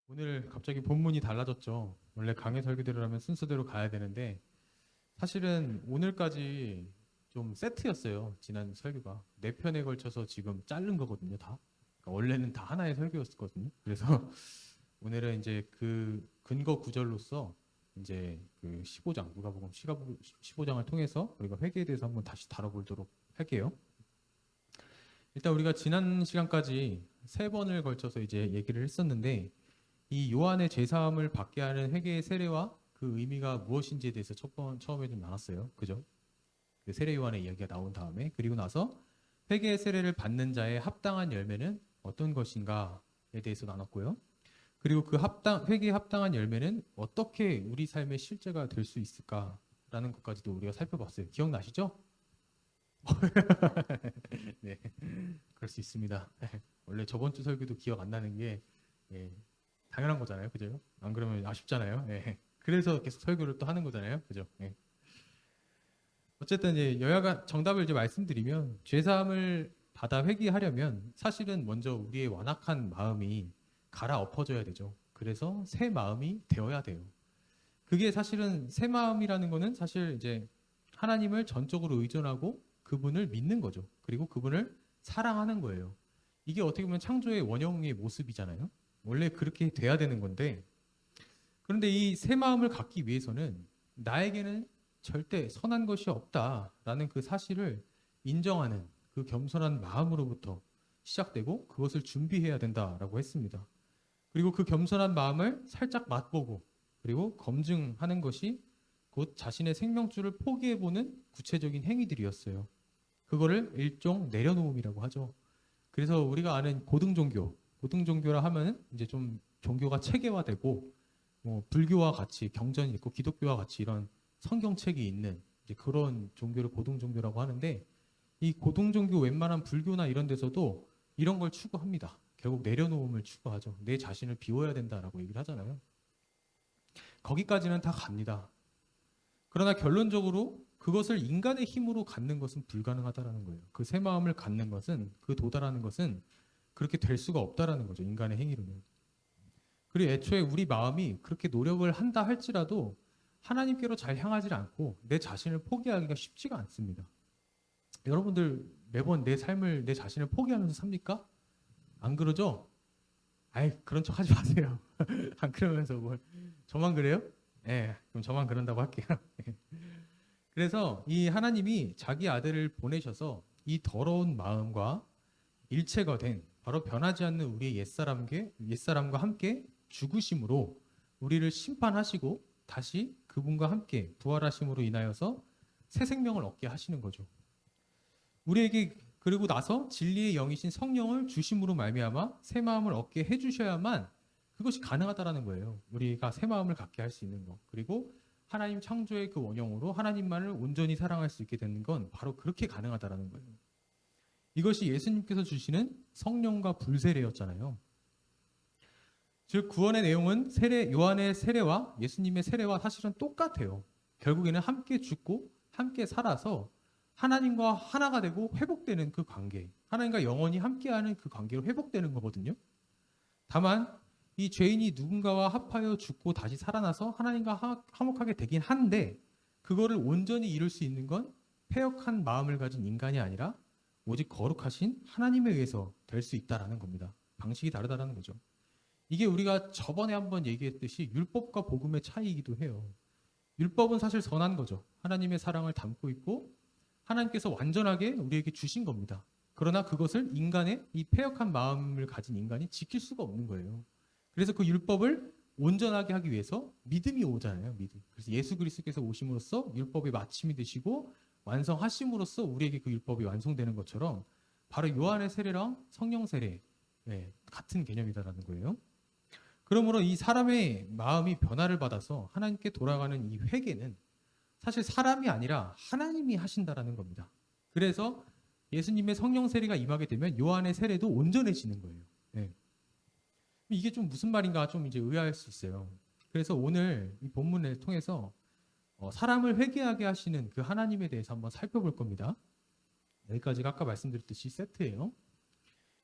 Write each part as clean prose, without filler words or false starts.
오늘 갑자기 본문이 달라졌죠. 원래 강해 설교대로 하면 순서대로 가야 되는데 사실은 오늘까지 좀 세트였어요. 지난 설교가 네 편에 걸쳐서 지금 자른 거거든요. 다. 그러니까 원래는 다 하나의 설교였거든요. 그래서 오늘은 이제 그 근거 구절로서 이제 그 15장 누가복음 15장을 통해서 우리가 회개에 대해서 한번 다시 다뤄보도록 할게요. 일단 우리가 지난 시간까지 세 번을 걸쳐서 이제 얘기를 했었는데 이 요한의 제사함을 받게 하는 회개의 세례와 그 의미가 무엇인지에 대해서 처음에 좀 나눴어요. 그죠? 그 세례 요한의 이야기가 나온 다음에 그리고 나서 회개의 세례를 받는 자의 합당한 열매는 어떤 것인가에 대해서 나눴고요. 그리고 그 회개에 합당한 열매는 어떻게 우리 삶의 실제가 될 수 있을까라는 것까지도 우리가 살펴봤어요. 기억나시죠? 네, 그럴 수 있습니다. 원래 저번 주 설교도 기억 안 나는 게 예, 당연한 거잖아요. 그죠? 안 그러면 아쉽잖아요. 예. 그래서 계속 설교를 또 하는 거잖아요. 그죠? 예. 어쨌든 이제 여야가 정답을 이제 말씀드리면 죄사함을 받아 회개하려면 사실은 먼저 우리의 완악한 마음이 갈아엎어져야 되죠. 그래서 새 마음이 되어야 돼요. 그게 사실은 새 마음이라는 거는 사실 이제 하나님을 전적으로 의존하고 그분을 믿는 거죠. 그리고 그분을 사랑하는 거예요. 이게 어떻게 보면 창조의 원형의 모습이잖아요. 원래 그렇게 돼야 되는 건데 그런데 이 새 마음을 갖기 위해서는 나에게는 절대 선한 것이 없다라는 그 사실을 인정하는 그 겸손한 마음으로부터 시작되고 그것을 준비해야 된다라고 했습니다. 그리고 그 겸손한 마음을 살짝 맛보고 그리고 검증하는 것이 곧 자신의 생명줄을 포기해보는 구체적인 행위들이었어요. 그거를 일종 내려놓음이라고 하죠. 그래서 우리가 아는 고등종교라 하면은 이제 좀 종교가 체계화되고 뭐 불교와 같이 경전이 있고 기독교와 같이 이런 성경책이 있는 이제 그런 종교를 고등종교라고 하는데 이 고등종교 웬만한 불교나 이런 데서도 이런 걸 추구합니다. 결국 내려놓음을 추구하죠. 내 자신을 비워야 된다라고 얘기를 하잖아요. 거기까지는 다 갑니다. 그러나 결론적으로 그것을 인간의 힘으로 갖는 것은 불가능하다라는 거예요. 그 새 마음을 갖는 것은 그 도달하는 것은 그렇게 될 수가 없다라는 거죠. 인간의 행위로는. 그리고 애초에 우리 마음이 그렇게 노력을 한다 할지라도 하나님께로 잘 향하지 않고 내 자신을 포기하기가 쉽지가 않습니다. 여러분들 매번 내 삶을 내 자신을 포기하면서 삽니까? 안 그러죠? 아이 그런 척 하지 마세요. 안 그러면서 뭘 저만 그래요? 예, 그럼 저만 그런다고 할게요. 그래서 이 하나님이 자기 아들을 보내셔서 이 더러운 마음과 일체가 된 바로 변하지 않는 우리의 옛사람과 함께 죽으심으로 우리를 심판하시고 다시 그분과 함께 부활하심으로 인하여서 새 생명을 얻게 하시는 거죠. 우리에게 그리고 나서 진리의 영이신 성령을 주심으로 말미암아 새 마음을 얻게 해주셔야만 그것이 가능하다라는 거예요. 우리가 새 마음을 갖게 할 수 있는 거. 그리고 하나님 창조의 그 원형으로 하나님만을 온전히 사랑할 수 있게 되는 건 바로 그렇게 가능하다라는 거예요. 이것이 예수님께서 주시는 성령과 불세례였잖아요. 즉 구원의 내용은 요한의 세례와 예수님의 세례와 사실은 똑같아요. 결국에는 함께 죽고 함께 살아서 하나님과 하나가 되고 회복되는 그 관계, 하나님과 영원히 함께하는 그 관계로 회복되는 거거든요. 다만 이 죄인이 누군가와 합하여 죽고 다시 살아나서 하나님과 화목하게 되긴 한데 그거를 온전히 이룰 수 있는 건 패역한 마음을 가진 인간이 아니라 오직 거룩하신 하나님에 의해서 될 수 있다라는 겁니다. 방식이 다르다라는 거죠. 이게 우리가 저번에 한번 얘기했듯이 율법과 복음의 차이이기도 해요. 율법은 사실 선한 거죠. 하나님의 사랑을 담고 있고 하나님께서 완전하게 우리에게 주신 겁니다. 그러나 그것을 인간의 이 패역한 마음을 가진 인간이 지킬 수가 없는 거예요. 그래서 그 율법을 온전하게 하기 위해서 믿음이 오잖아요. 믿음. 그래서 예수 그리스도께서 오심으로써 율법의 마침이 되시고 완성하심으로써 우리에게 그 율법이 완성되는 것처럼 바로 요한의 세례랑 성령 세례 같은 개념이다라는 거예요. 그러므로 이 사람의 마음이 변화를 받아서 하나님께 돌아가는 이 회개는 사실 사람이 아니라 하나님이 하신다라는 겁니다. 그래서 예수님의 성령 세례가 임하게 되면 요한의 세례도 온전해지는 거예요. 네. 이게 좀 무슨 말인가 좀 이제 의아할 수 있어요. 그래서 오늘 이 본문을 통해서 사람을 회개하게 하시는 그 하나님에 대해서 한번 살펴볼 겁니다. 여기까지가 아까 말씀드렸듯이 세트예요.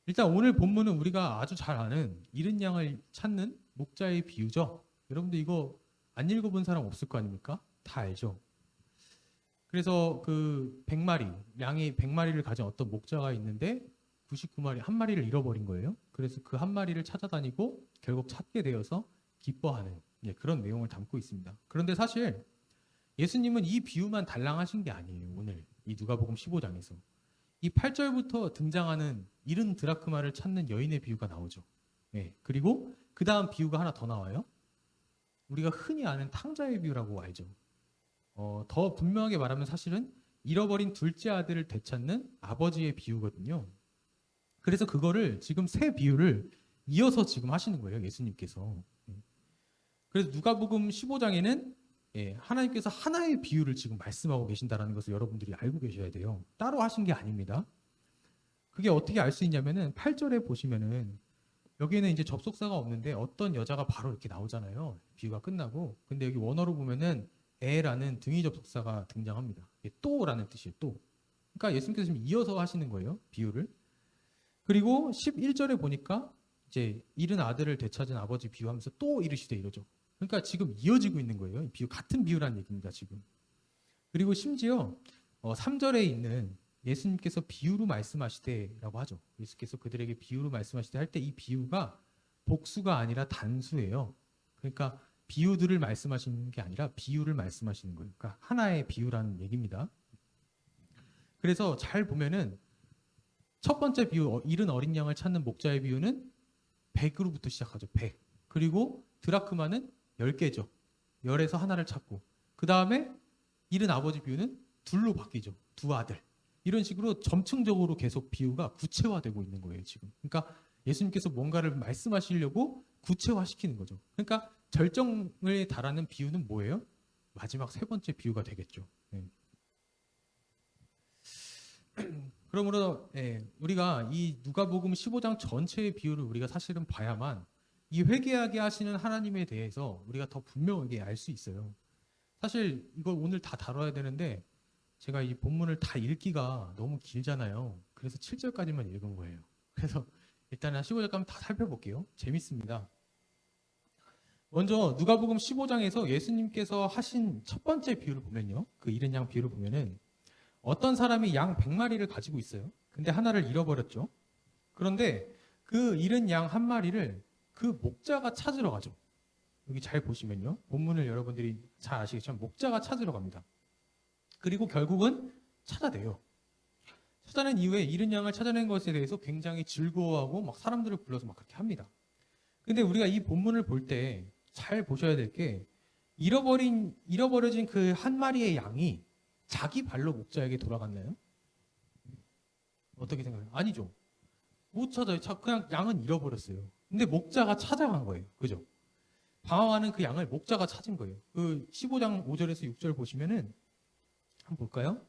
일단 오늘 본문은 우리가 아주 잘 아는 잃은 양을 찾는 목자의 비유죠. 여러분들 이거 안 읽어본 사람 없을 거 아닙니까? 다 알죠. 그래서 그 100마리, 양이 100마리를 가진 어떤 목자가 있는데 99마리, 한 마리를 잃어버린 거예요. 그래서 그 한 마리를 찾아다니고 결국 찾게 되어서 기뻐하는 그런 내용을 담고 있습니다. 그런데 사실 예수님은 이 비유만 달랑하신 게 아니에요. 오늘 이 누가복음 15장에서 이 8절부터 등장하는 잃은 드라크마를 찾는 여인의 비유가 나오죠. 그리고 그 다음 비유가 하나 더 나와요. 우리가 흔히 아는 탕자의 비유라고 알죠. 더 분명하게 말하면 사실은 잃어버린 둘째 아들을 되찾는 아버지의 비유거든요. 그래서 그거를 지금 세 비유를 이어서 지금 하시는 거예요. 예수님께서. 그래서 누가복음 15장에는 하나님께서 하나의 비유를 지금 말씀하고 계신다는 것을 여러분들이 알고 계셔야 돼요. 따로 하신 게 아닙니다. 그게 어떻게 알 수 있냐면은 8절에 보시면은 여기에는 이제 접속사가 없는데 어떤 여자가 바로 이렇게 나오잖아요. 비유가 끝나고. 근데 여기 원어로 보면은 에라는 등위 접속사가 등장합니다. 또라는 뜻이에요. 또. 그러니까 예수님께서 지금 이어서 하시는 거예요. 비유를. 그리고 11절에 보니까 이제 잃은 아들을 되찾은 아버지 비유하면서 또 이르시되 이러죠. 그러니까 지금 이어지고 있는 거예요. 이 비유 같은 비유라는 얘기입니다. 지금. 그리고 심지어 3절에 있는 예수님께서 비유로 말씀하시되라고 하죠. 예수께서 그들에게 비유로 말씀하시되 할 때 이 비유가 복수가 아니라 단수예요. 그러니까 비유들을 말씀하시는 게 아니라 비유를 말씀하시는 거예요. 그러니까 하나의 비유라는 얘기입니다. 그래서 잘 보면은 첫 번째 비유, 잃은 어린 양을 찾는 목자의 비유는 100으로부터 시작하죠. 100. 그리고 드라크마는 10개죠. 10에서 하나를 찾고. 그 다음에 잃은 아버지 비유는 둘로 바뀌죠. 두 아들. 이런 식으로 점층적으로 계속 비유가 구체화되고 있는 거예요, 지금. 그러니까 예수님께서 뭔가를 말씀하시려고 구체화시키는 거죠. 그러니까 절정을 달하는 비유는 뭐예요? 마지막 세 번째 비유가 되겠죠. 그러므로 우리가 이 누가복음 15장 전체의 비유를 우리가 사실은 봐야만 이 회개하게 하시는 하나님에 대해서 우리가 더 분명하게 알 수 있어요. 사실 이걸 오늘 다 다뤄야 되는데 제가 이 본문을 다 읽기가 너무 길잖아요. 그래서 7절까지만 읽은 거예요. 그래서 일단은 15절까지 다 살펴볼게요. 재밌습니다. 먼저 누가복음 15장에서 예수님께서 하신 첫 번째 비유를 보면요. 그 잃은 양 비유를 보면은 어떤 사람이 양 100마리를 가지고 있어요. 근데 하나를 잃어버렸죠. 그런데 그 잃은 양 한 마리를 그 목자가 찾으러 가죠. 여기 잘 보시면요. 본문을 여러분들이 잘 아시겠지만 목자가 찾으러 갑니다. 그리고 결국은 찾아내요. 찾아낸 이후에 잃은 양을 찾아낸 것에 대해서 굉장히 즐거워하고 막 사람들을 불러서 막 그렇게 합니다. 근데 우리가 이 본문을 볼 때 잘 보셔야 될 게 잃어버려진 그 한 마리의 양이 자기 발로 목자에게 돌아갔나요? 어떻게 생각해요? 아니죠. 못 찾아요. 그냥 양은 잃어버렸어요. 근데 목자가 찾아간 거예요. 그죠? 방황하는 그 양을 목자가 찾은 거예요. 그 15장 5절에서 6절 보시면은 한번 볼까요?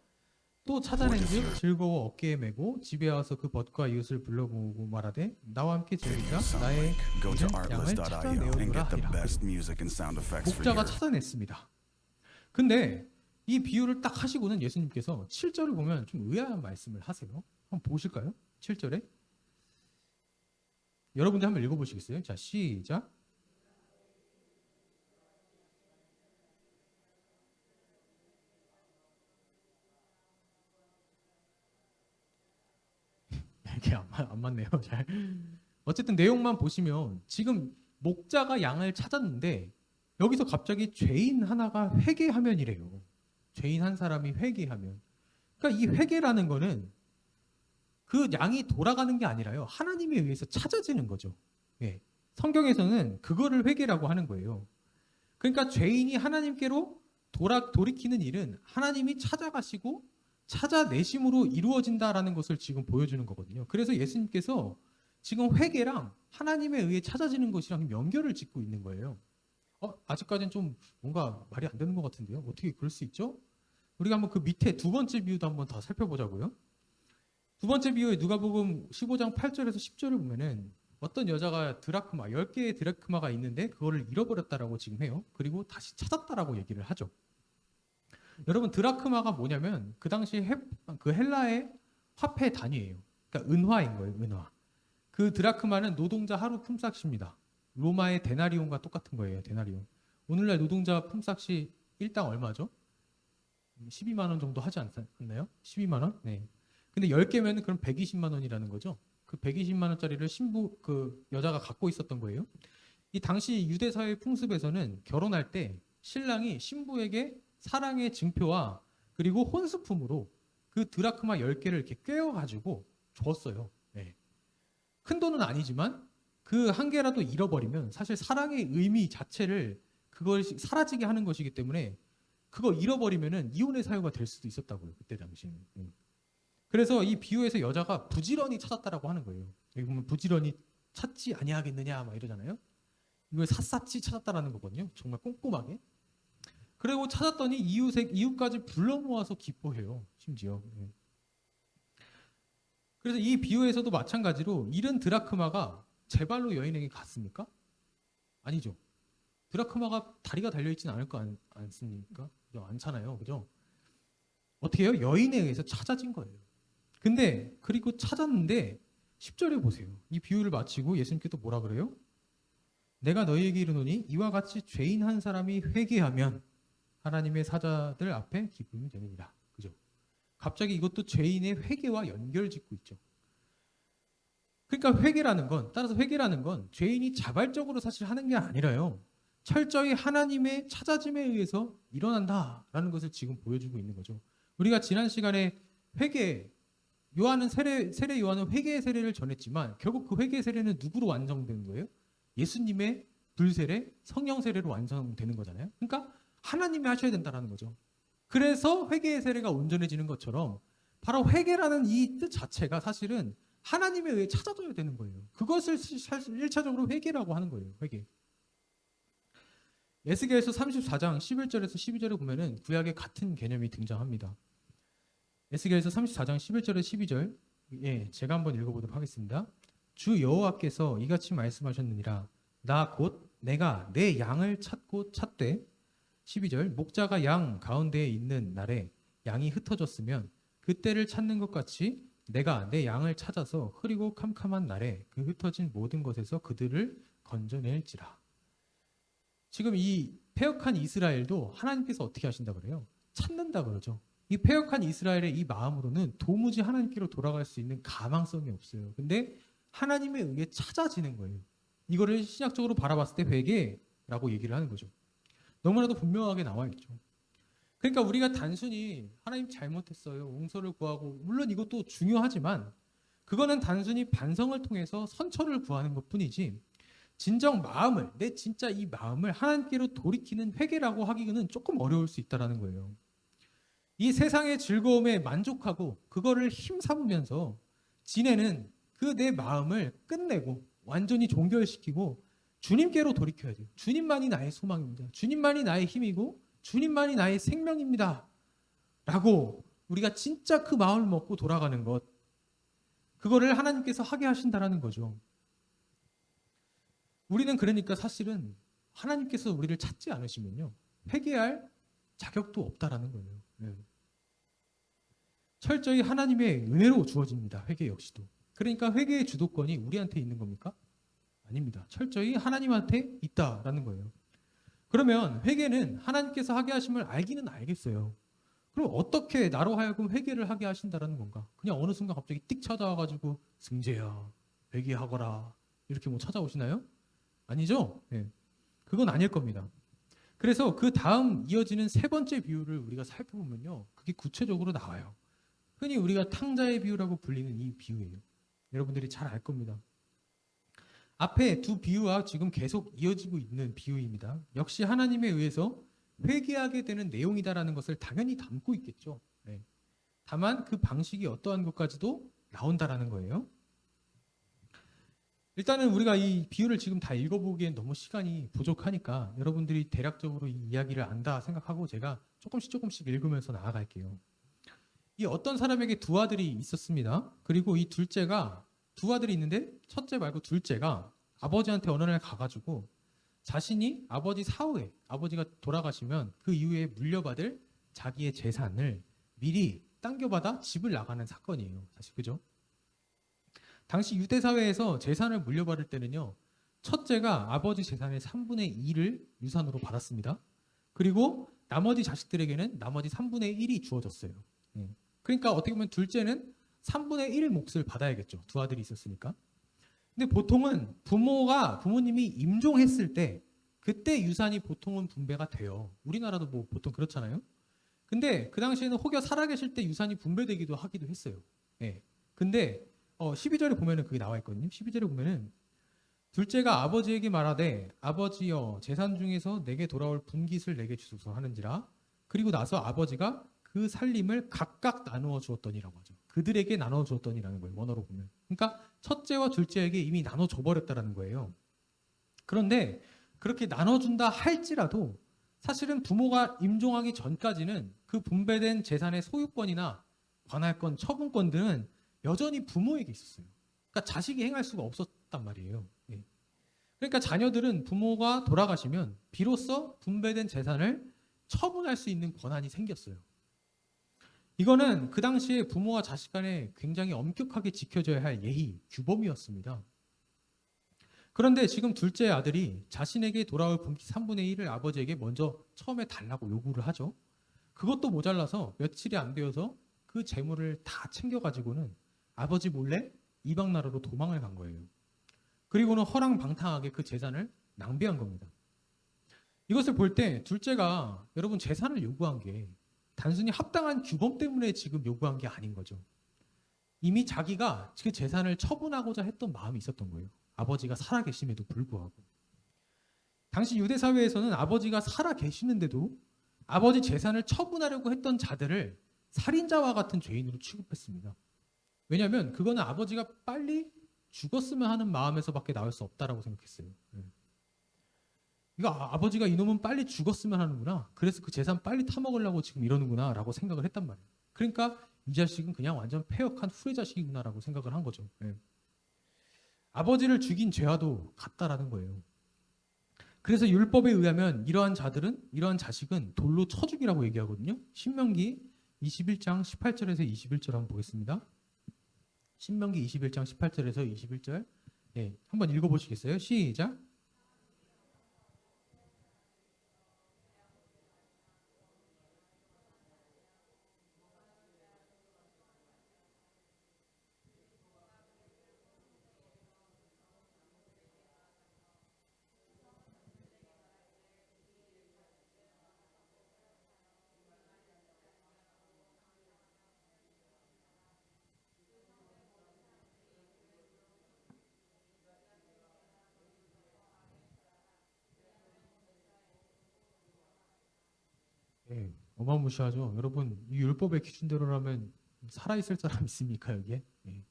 또 찾아낸즉 즐거워 어깨에 메고 집에 와서 그 벗과 이웃을 불러보고 말하되 나와 함께 즐기자 나의 잃은 양을 찾아내오리라 하리라. 목자가 찾아냈습니다. 근데 이 비유를 딱 하시고는 예수님께서 7절을 보면 좀 의아한 말씀을 하세요. 한번 보실까요? 7절에 여러분들 한번 읽어보시겠어요? 자, 시작. 이게 안 맞네요. 잘. 어쨌든 내용만 보시면 지금 목자가 양을 찾았는데 여기서 갑자기 죄인 하나가 회개하면이래요. 죄인 한 사람이 회개하면. 그러니까 이 회개라는 거는 그 양이 돌아가는 게 아니라요. 하나님에 의해서 찾아지는 거죠. 성경에서는 그거를 회개라고 하는 거예요. 그러니까 죄인이 하나님께로 돌이키는 일은 하나님이 찾아가시고 찾아내심으로 이루어진다라는 것을 지금 보여주는 거거든요. 그래서 예수님께서 지금 회개랑 하나님에 의해 찾아지는 것이랑 연결을 짓고 있는 거예요. 아직까지는 좀 뭔가 말이 안 되는 것 같은데요. 어떻게 그럴 수 있죠? 우리가 한번 그 밑에 두 번째 비유도 한번 더 살펴보자고요. 두 번째 비유에 누가복음 15장 8절에서 10절을 보면은 어떤 여자가 드라크마 10개의 드라크마가 있는데 그거를 잃어버렸다라고 지금 해요. 그리고 다시 찾았다라고 얘기를 하죠. 여러분 드라크마가 뭐냐면 그 당시 그 헬라의 화폐 단위예요. 그러니까 은화인 거예요. 은화. 그 드라크마는 노동자 하루 품삯입니다. 로마의 데나리온과 똑같은 거예요. 데나리온. 오늘날 노동자 품삯이 일당 얼마죠? 12만 원 정도 하지 않나요? 12만 원? 네. 근데 10개면 그럼 120만 원이라는 거죠. 그 120만 원짜리를 그 여자가 갖고 있었던 거예요. 이 당시 유대 사회 풍습에서는 결혼할 때 신랑이 신부에게 사랑의 증표와 그리고 혼수품으로 그 드라크마 10개를 이렇게 꿰어 가지고 줬어요. 네. 큰 돈은 아니지만 그 한 개라도 잃어버리면 사실 사랑의 의미 자체를 그걸 사라지게 하는 것이기 때문에 그거 잃어버리면은 이혼의 사유가 될 수도 있었다고요. 그때 당시에는. 그래서 이 비유에서 여자가 부지런히 찾았다라고 하는 거예요. 여기 보면 부지런히 찾지 아니하겠느냐 막 이러잖아요. 이걸 샅샅이 찾았다라는 거거든요. 정말 꼼꼼하게. 그리고 찾았더니 이웃까지 불러 모아서 기뻐해요. 심지어. 그래서 이 비유에서도 마찬가지로 잃은 드라크마가 제 발로 여인에게 갔습니까? 아니죠. 드라크마가 다리가 달려있지는 않을 거 않습니까? 않잖아요. 그죠? 어떻게 해요? 여인에 의해서 찾아진 거예요. 근데 그리고 찾았는데 10절에 보세요. 이 비유를 마치고 예수님께서 뭐라 그래요? 내가 너희에게 이르노니 이와 같이 죄인 한 사람이 회개하면 하나님의 사자들 앞에 기쁨이 되느니라. 그죠? 갑자기 이것도 죄인의 회개와 연결짓고 있죠. 그러니까 따라서 회개라는 건 죄인이 자발적으로 사실 하는 게 아니라요. 철저히 하나님의 찾아짐에 의해서 일어난다라는 것을 지금 보여주고 있는 거죠. 우리가 지난 시간에 세례 요한은 회개의 세례를 전했지만 결국 그 회개의 세례는 누구로 완성되는 거예요? 예수님의 불세례, 성령 세례로 완성되는 거잖아요. 그러니까 하나님이 하셔야 된다는 거죠. 그래서 회개의 세례가 온전해지는 것처럼 바로 회개라는 이 뜻 자체가 사실은 하나님에 의해 찾아져야 되는 거예요. 그것을 1차적으로 회개라고 하는 거예요. 회개. 에스겔서 34장 11절에서 12절에 보면은 구약의 같은 개념이 등장합니다. 에스겔서 34장 11절에서 12절, 제가 한번 읽어보도록 하겠습니다. 주 여호와께서 이같이 말씀하셨느니라. 나 곧 내가 내 양을 찾되 12절 목자가 양 가운데에 있는 날에 양이 흩어졌으면 그때를 찾는 것 같이 내가 내 양을 찾아서 흐리고 캄캄한 날에 그 흩어진 모든 것에서 그들을 건져낼지라. 지금 이 패역한 이스라엘도 하나님께서 어떻게 하신다 그래요? 찾는다 그러죠. 이 패역한 이스라엘의 이 마음으로는 도무지 하나님께로 돌아갈 수 있는 가망성이 없어요. 근데 하나님에 의해 찾아지는 거예요. 이거를 신약적으로 바라봤을 때 회개라고 얘기를 하는 거죠. 너무나도 분명하게 나와 있죠. 그러니까 우리가 단순히 하나님 잘못했어요, 용서를 구하고, 물론 이것도 중요하지만 그거는 단순히 반성을 통해서 선처를 구하는 것뿐이지 진정 내 진짜 이 마음을 하나님께로 돌이키는 회개라고 하기는 조금 어려울 수 있다는 거예요. 이 세상의 즐거움에 만족하고 그거를 힘삼으면서 지내는 그 내 마음을 끝내고 완전히 종결시키고 주님께로 돌이켜야 돼요. 주님만이 나의 소망입니다. 주님만이 나의 힘이고 주님만이 나의 생명입니다. 라고 우리가 진짜 그 마음을 먹고 돌아가는 것, 그거를 하나님께서 하게 하신다는 거죠. 우리는 그러니까 사실은 하나님께서 우리를 찾지 않으시면요, 회개할 자격도 없다라는 거예요. 철저히 하나님의 은혜로 주어집니다. 회개 역시도. 그러니까 회개의 주도권이 우리한테 있는 겁니까? 아닙니다. 철저히 하나님한테 있다라는 거예요. 그러면 회개는 하나님께서 하게 하심을 알기는 알겠어요. 그럼 어떻게 나로 하여금 회개를 하게 하신다라는 건가? 그냥 어느 순간 갑자기 띡 찾아와가지고 승재야 회개하거라 이렇게 뭐 찾아오시나요? 아니죠? 네. 그건 아닐 겁니다. 그래서 그 다음 이어지는 세 번째 비유를 우리가 살펴보면요, 그게 구체적으로 나와요. 흔히 우리가 탕자의 비유라고 불리는 이 비유예요. 여러분들이 잘 알 겁니다. 앞에 두 비유와 지금 계속 이어지고 있는 비유입니다. 역시 하나님에 의해서 회개하게 되는 내용이다라는 것을 당연히 담고 있겠죠. 네. 다만 그 방식이 어떠한 것까지도 나온다라는 거예요. 일단은 우리가 이 비유를 지금 다 읽어보기엔 너무 시간이 부족하니까 여러분들이 대략적으로 이 이야기를 안다 생각하고 제가 조금씩 읽으면서 나아갈게요. 이 어떤 사람에게 두 아들이 있었습니다. 그리고 이 두 아들이 있는데 첫째 말고 둘째가 아버지한테 어느 날 가가지고 자신이 아버지 사후에 아버지가 돌아가시면 그 이후에 물려받을 자기의 재산을 미리 당겨받아 집을 나가는 사건이에요. 사실 그죠? 당시 유대 사회에서 재산을 물려받을 때는요, 첫째가 아버지 재산의 3분의 2를 유산으로 받았습니다. 그리고 나머지 자식들에게는 나머지 3분의 1이 주어졌어요. 그러니까 어떻게 보면 둘째는 3분의 1 몫을 받아야겠죠. 두 아들이 있었으니까. 근데 보통은 부모님이 임종했을 때 그때 유산이 보통은 분배가 돼요. 우리나라도 뭐 보통 그렇잖아요. 근데 그 당시에는 혹여 살아계실 때 유산이 분배되기도 하기도 했어요. 예. 근데 12절에 보면은 그게 나와 있거든요. 12절에 보면은 둘째가 아버지에게 말하되 아버지여 재산 중에서 내게 돌아올 분깃을 내게 주소서 하는지라. 그리고 나서 아버지가 그 살림을 각각 나누어 주었더니라고 하죠. 그들에게 나눠 주었더니라는 거예요. 원어로 보면. 그러니까 첫째와 둘째에게 이미 나눠 줘 버렸다라는 거예요. 그런데 그렇게 나눠 준다 할지라도 사실은 부모가 임종하기 전까지는 그 분배된 재산의 소유권이나 관할권, 처분권들은 여전히 부모에게 있었어요. 그러니까 자식이 행할 수가 없었단 말이에요. 예. 그러니까 자녀들은 부모가 돌아가시면 비로소 분배된 재산을 처분할 수 있는 권한이 생겼어요. 이거는 그 당시에 부모와 자식 간에 굉장히 엄격하게 지켜져야 할 예의, 규범이었습니다. 그런데 지금 둘째 아들이 자신에게 돌아올 분기 3분의 1을 아버지에게 먼저 처음에 달라고 요구를 하죠. 그것도 모자라서 며칠이 안 되어서 그 재물을 다 챙겨가지고는 아버지 몰래 이방 나라로 도망을 간 거예요. 그리고는 허랑방탕하게 그 재산을 낭비한 겁니다. 이것을 볼 때 둘째가 여러분 재산을 요구한 게 단순히 합당한 규범 때문에 지금 요구한 게 아닌 거죠. 이미 자기가 그 재산을 처분하고자 했던 마음이 있었던 거예요. 아버지가 살아계심에도 불구하고. 당시 유대 사회에서는 아버지가 살아계시는데도 아버지 재산을 처분하려고 했던 자들을 살인자와 같은 죄인으로 취급했습니다. 왜냐하면 그거는 아버지가 빨리 죽었으면 하는 마음에서밖에 나올 수 없다라고 생각했어요. 이거 아버지가 이놈은 빨리 죽었으면 하는구나. 그래서 그 재산 빨리 타먹으려고 지금 이러는구나 라고 생각을 했단 말이에요. 그러니까 이 자식은 그냥 완전 패역한 후레 자식이구나라고 생각을 한 거죠. 아버지를 죽인 죄와도 같다라는 거예요. 그래서 율법에 의하면 이러한 자식은 돌로 쳐 죽이라고 얘기하거든요. 신명기 21장 18절에서 21절 한번 보겠습니다. 신명기 21장 18절에서 21절. 네, 한번 읽어보시겠어요? 시작. 네, 어마무시하죠. 여러분, 이 율법의 기준대로라면 살아있을 사람 있습니까, 여기에? 네.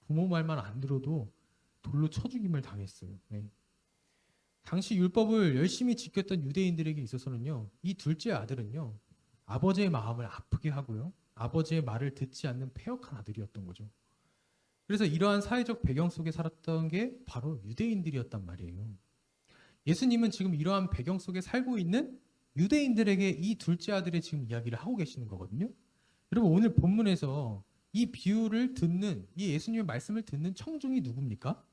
부모 말만 안 들어도 돌로 쳐 죽임을 당했어요. 네. 당시 율법을 열심히 지켰던 유대인들에게 있어서는요, 이 둘째 아들은요, 아버지의 마음을 아프게 하고요, 아버지의 말을 듣지 않는 패역한 아들이었던 거죠. 그래서 이러한 사회적 배경 속에 살았던 게 바로 유대인들이었단 말이에요. 예수님은 지금 이러한 배경 속에 살고 있는 유대인들에게 이 둘째 아들의 지금 이야기를 하고 계시는 거거든요. 여러분 오늘 본문에서 이 비유를 듣는, 이 예수님의 말씀을 듣는 청중이 누굽니까?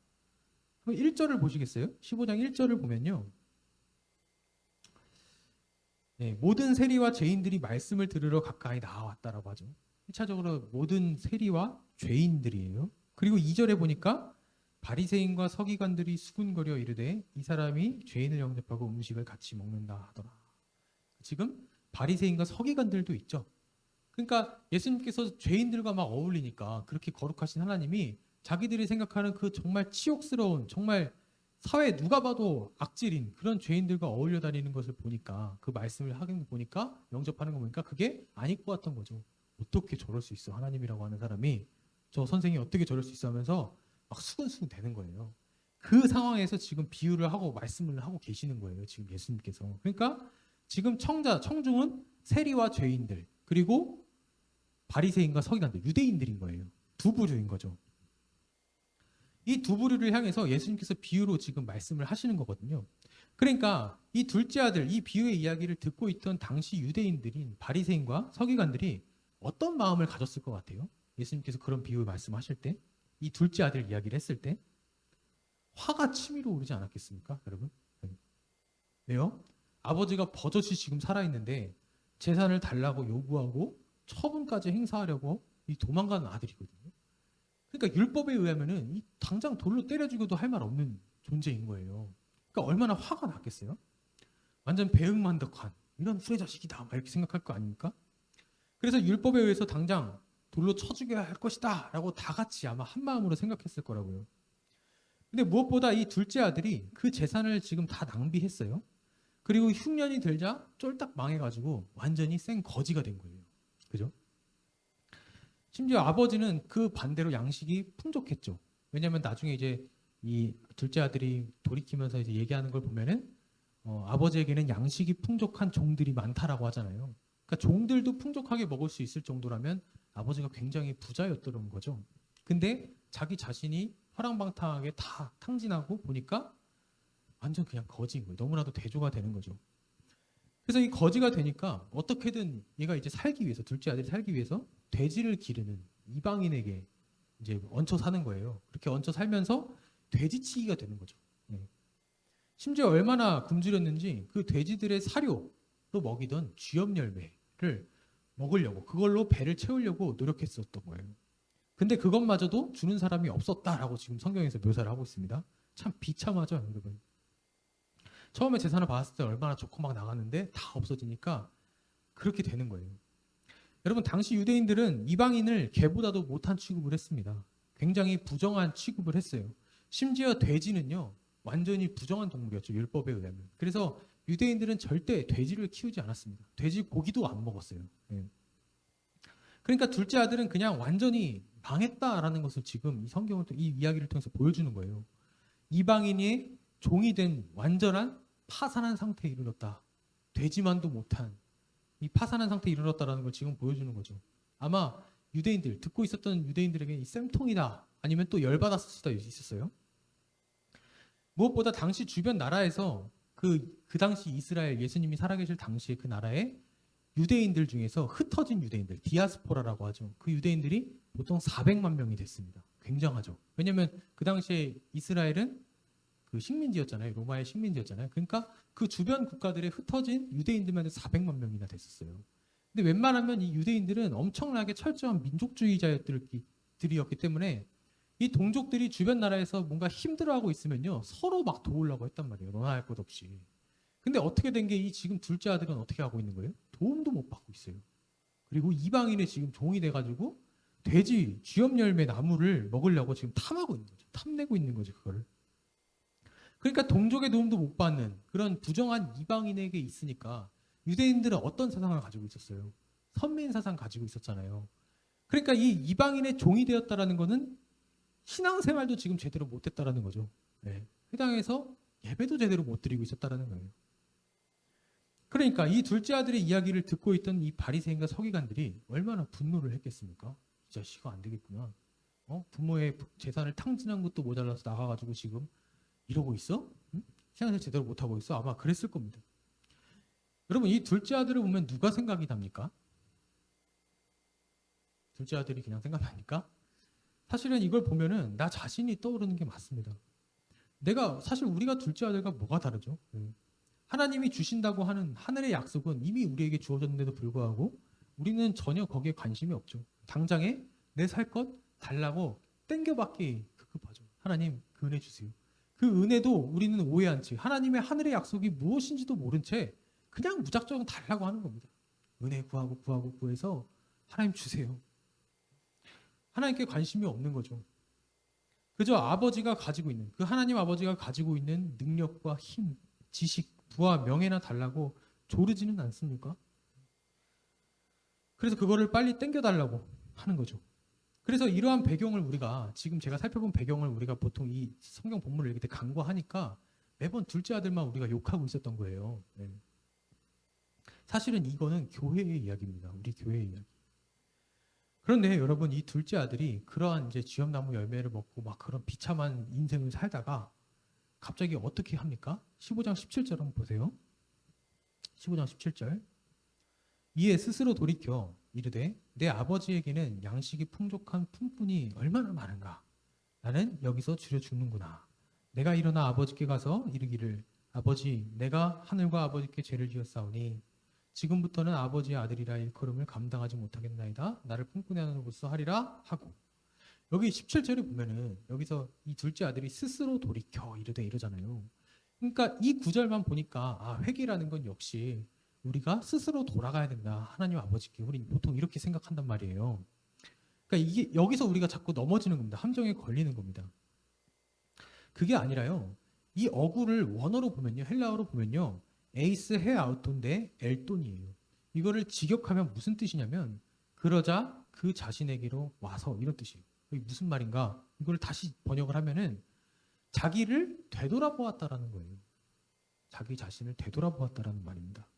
1절을 보시겠어요? 15장 1절을 보면요. 네, 모든 세리와 죄인들이 말씀을 들으러 가까이 나와왔다라고 하죠. 1차적으로 모든 세리와 죄인들이에요. 그리고 2절에 보니까 바리새인과 서기관들이 수군거려 이르되 이 사람이 죄인을 영접하고 음식을 같이 먹는다 하더라. 지금 바리새인과 서기관들도 있죠. 그러니까 예수님께서 죄인들과 막 어울리니까 그렇게 거룩하신 하나님이 자기들이 생각하는 그 정말 치욕스러운, 정말 사회에 누가 봐도 악질인 그런 죄인들과 어울려 다니는 것을 보니까, 그 말씀을 하는 거 보니까, 영접하는 거 보니까 그게 아닐 것 같던 거죠. 어떻게 저럴 수 있어, 하나님이라고 하는 사람이 저 선생이 어떻게 저럴 수 있어 하면서 막 수근수근 되는 거예요. 그 상황에서 지금 비유를 하고 말씀을 하고 계시는 거예요, 지금 예수님께서. 그러니까 지금 청중은 세리와 죄인들, 그리고 바리새인과 서기관들, 유대인들인 거예요. 두 부류인 거죠. 이 두 부류를 향해서 예수님께서 비유로 지금 말씀을 하시는 거거든요. 그러니까 이 둘째 아들, 이 비유의 이야기를 듣고 있던 당시 유대인들인 바리새인과 서기관들이 어떤 마음을 가졌을 것 같아요? 예수님께서 그런 비유 말씀하실 때, 이 둘째 아들 이야기를 했을 때 화가 치밀어 오르지 않았겠습니까, 여러분? 왜요? 아버지가 버젓이 지금 살아있는데 재산을 달라고 요구하고 처분까지 행사하려고 이 도망가는 아들이거든요. 그러니까 율법에 의하면은 이 당장 돌로 때려 죽여도 할 말 없는 존재인 거예요. 그러니까 얼마나 화가 났겠어요? 완전 배은만덕한 이런 후레 자식이다 막 이렇게 생각할 거 아닙니까? 그래서 율법에 의해서 당장 돌로 쳐 죽여야 할 것이다 라고 다 같이 아마 한 마음으로 생각했을 거라고요. 근데 무엇보다 이 둘째 아들이 그 재산을 지금 다 낭비했어요. 그리고 흉년이 들자 쫄딱 망해가지고 완전히 생 거지가 된 거예요. 그죠? 심지어 아버지는 그 반대로 양식이 풍족했죠. 왜냐하면 나중에 이제 이 둘째 아들이 돌이키면서 이제 얘기하는 걸 보면은 아버지에게는 양식이 풍족한 종들이 많다라고 하잖아요. 그러니까 종들도 풍족하게 먹을 수 있을 정도라면 아버지가 굉장히 부자였던 거죠. 근데 자기 자신이 화랑방탕하게 다 탕진하고 보니까 완전 그냥 거지인 거예요. 너무나도 대조가 되는 거죠. 그래서 이 거지가 되니까 어떻게든 얘가 이제 살기 위해서 둘째 아들이 살기 위해서 돼지를 기르는 이방인에게 이제 얹혀 사는 거예요. 그렇게 얹혀 살면서 돼지치기가 되는 거죠. 네. 심지어 얼마나 굶주렸는지 그 돼지들의 사료로 먹이던 쥐염 열매를 먹으려고 그걸로 배를 채우려고 노력했었던 거예요. 근데 그것마저도 주는 사람이 없었다라고 지금 성경에서 묘사를 하고 있습니다. 참 비참하죠, 여러분. 처음에 재산을 받았을 때 얼마나 좋고 막 나갔는데 다 없어지니까 그렇게 되는 거예요. 여러분, 당시 유대인들은 이방인을 개보다도 못한 취급을 했습니다. 굉장히 부정한 취급을 했어요. 심지어 돼지는요, 완전히 부정한 동물이었죠, 율법에 의하면. 그래서 유대인들은 절대 돼지를 키우지 않았습니다. 돼지 고기도 안 먹었어요. 예. 그러니까 둘째 아들은 그냥 완전히 망했다라는 것을 지금 이 성경을 이 이야기를 통해서 보여주는 거예요. 이방인이 종이 된 완전한 파산한 상태에 이르렀다. 되지만도 못한 이 파산한 상태에 이르렀다라는 걸 지금 보여주는 거죠. 아마 유대인들, 듣고 있었던 유대인들에게 이 쌤통이다 아니면 또 열받았을 수도 있었어요. 무엇보다 당시 주변 나라에서 그 당시 이스라엘 예수님이 살아계실 당시에 그 나라에 유대인들 중에서 흩어진 유대인들, 디아스포라라고 하죠. 그 유대인들이 보통 400만 명이 됐습니다. 굉장하죠. 왜냐하면 그 당시에 이스라엘은 그 식민지였잖아요. 로마의 식민지였잖아요. 그러니까 그 주변 국가들에 흩어진 유대인들만 400만 명이나 됐었어요. 근데 웬만하면 이 유대인들은 엄청나게 철저한 민족주의자들이었기 때문에 이 동족들이 주변 나라에서 뭔가 힘들어하고 있으면요, 서로 막 도우려고 했단 말이에요. 너나 할 것 없이. 근데 어떻게 된 게 이 지금 둘째 아들은 어떻게 하고 있는 거예요? 도움도 못 받고 있어요. 그리고 이방인의 지금 종이 돼가지고 돼지 쥐염 열매 나무를 먹으려고 지금 탐하고 있는 거죠. 탐내고 있는 거죠, 그거를. 그러니까 동족의 도움도 못 받는 그런 부정한 이방인에게 있으니까 유대인들은 어떤 사상을 가지고 있었어요? 선민 사상 가지고 있었잖아요. 그러니까 이 이방인의 종이 되었다라는 거는 신앙생활도 지금 제대로 못했다라는 거죠. 네. 회당에서 예배도 제대로 못 드리고 있었다라는 거예요. 그러니까 이 둘째 아들의 이야기를 듣고 있던 이 바리새인과 서기관들이 얼마나 분노를 했겠습니까? 이 자식아 안 되겠구나. 부모의 재산을 탕진한 것도 모자라서 나가가지고 지금 이러고 있어? 응? 신앙생활 제대로 못하고 있어? 아마 그랬을 겁니다. 여러분, 이 둘째 아들을 보면 누가 생각이 납니까? 둘째 아들이 그냥 생각납니까? 사실은 이걸 보면은 나 자신이 떠오르는 게 맞습니다. 사실 우리가 둘째 아들과 뭐가 다르죠? 하나님이 주신다고 하는 하늘의 약속은 이미 우리에게 주어졌는데도 불구하고 우리는 전혀 거기에 관심이 없죠. 당장에 내 살 것 달라고 땡겨받기 급급하죠. 하나님 그 은혜 주세요. 그 은혜도 우리는 오해한 채 하나님의 하늘의 약속이 무엇인지도 모른 채 그냥 무작정 달라고 하는 겁니다. 은혜 구하고 구해서 하나님 주세요. 하나님께 관심이 없는 거죠. 그저 아버지가 가지고 있는 그 하나님 아버지가 가지고 있는 능력과 힘, 지식, 부와 명예나 달라고 조르지는 않습니까? 그래서 그거를 빨리 땡겨달라고 하는 거죠. 그래서 이러한 배경을 우리가 지금 제가 살펴본 배경을 우리가 보통 이 성경 본문을 읽을 때 간과하니까 매번 둘째 아들만 우리가 욕하고 있었던 거예요. 네. 사실은 이거는 교회의 이야기입니다. 우리 교회의 이야기. 그런데 여러분, 이 둘째 아들이 그러한 이제 쥐염나무 열매를 먹고 막 그런 비참한 인생을 살다가 갑자기 어떻게 합니까? 15장 17절 한번 보세요. 15장 17절. 이에 스스로 돌이켜 이르되 내 아버지에게는 양식이 풍족한 품꾼이 얼마나 많은가. 나는 여기서 줄여 죽는구나. 내가 일어나 아버지께 가서 이르기를 아버지 내가 하늘과 아버지께 죄를 지었사오니 지금부터는 아버지의 아들이라 일컬음을 감당하지 못하겠나이다. 나를 품꾼의 아들로서 하리라 하고 여기 17절에 보면은 여기서 이 둘째 아들이 스스로 돌이켜 이르되 이러잖아요. 그러니까 이 구절만 보니까 회개라는 건 역시 우리가 스스로 돌아가야 된다. 하나님 아버지께 우리 보통 이렇게 생각한단 말이에요. 그러니까 이게 여기서 우리가 자꾸 넘어지는 겁니다. 함정에 걸리는 겁니다. 그게 아니라요. 이 어구를 원어로 보면요. 헬라어로 보면요. 에이스 헤 아우토인데 엘돈이에요. 이거를 직역하면 무슨 뜻이냐면 그러자 그 자신에게로 와서 이런 뜻이에요. 이게 무슨 말인가? 이걸 다시 번역을 하면은 자기를 되돌아보았다라는 거예요. 자기 자신을 되돌아보았다라는 말입니다.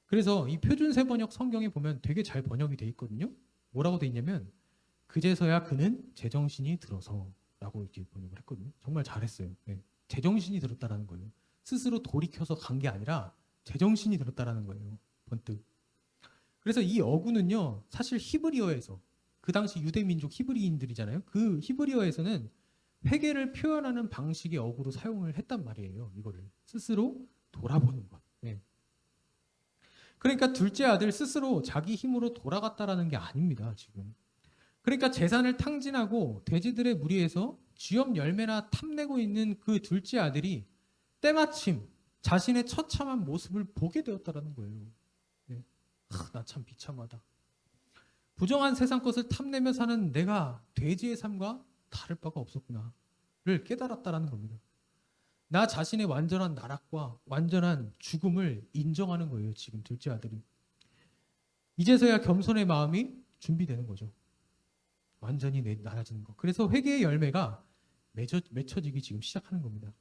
그래서 이 표준 세번역 성경에 보면 되게 잘 번역이 돼 있거든요. 뭐라고 돼 있냐면 그제서야 그는 제정신이 들어서 라고 이렇게 번역을 했거든요. 정말 잘했어요. 네. 제정신이 들었다라는 거예요. 스스로 돌이켜서 간 게 아니라 제정신이 들었다라는 거예요. 번뜩. 그래서 이 어구는요. 사실 히브리어에서 그 당시 유대민족 히브리인들이잖아요. 그 히브리어에서는 회개를 표현하는 방식의 어구로 사용을 했단 말이에요. 이거를 스스로 돌아보는 것. 네. 그러니까 둘째 아들 스스로 자기 힘으로 돌아갔다라는 게 아닙니다. 지금. 그러니까 재산을 탕진하고 돼지들의 무리에서 쥐염 열매나 탐내고 있는 그 둘째 아들이 때마침 자신의 처참한 모습을 보게 되었다라는 거예요. 네. 나 참 비참하다. 부정한 세상 것을 탐내며 사는 내가 돼지의 삶과 다를 바가 없었구나를 깨달았다라는 겁니다. 나 자신의 완전한 나락과 완전한 죽음을 인정하는 거예요. 지금 둘째 아들이. 이제서야 겸손의 마음이 준비되는 거죠. 완전히 낮아지는 거. 그래서 회개의 열매가 맺혀지기 지금 시작하는 겁니다.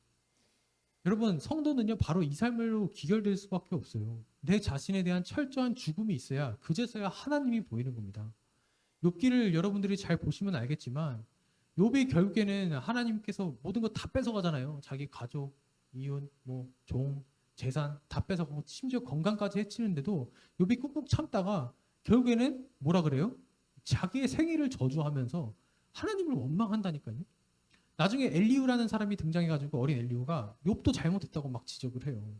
여러분 성도는요 바로 이 삶으로 기결될 수밖에 없어요. 내 자신에 대한 철저한 죽음이 있어야 그제서야 하나님이 보이는 겁니다. 욥기를 여러분들이 잘 보시면 알겠지만 욥이 결국에는 하나님께서 모든 거 다 뺏어가잖아요. 자기 가족, 이웃, 종, 재산 다 뺏어가고 심지어 건강까지 해치는데도 욥이 꾹꾹 참다가 결국에는 뭐라 그래요? 자기의 생일을 저주하면서 하나님을 원망한다니까요. 나중에 엘리후라는 사람이 등장해가지고 어린 엘리후가 욥도 잘못했다고 막 지적을 해요.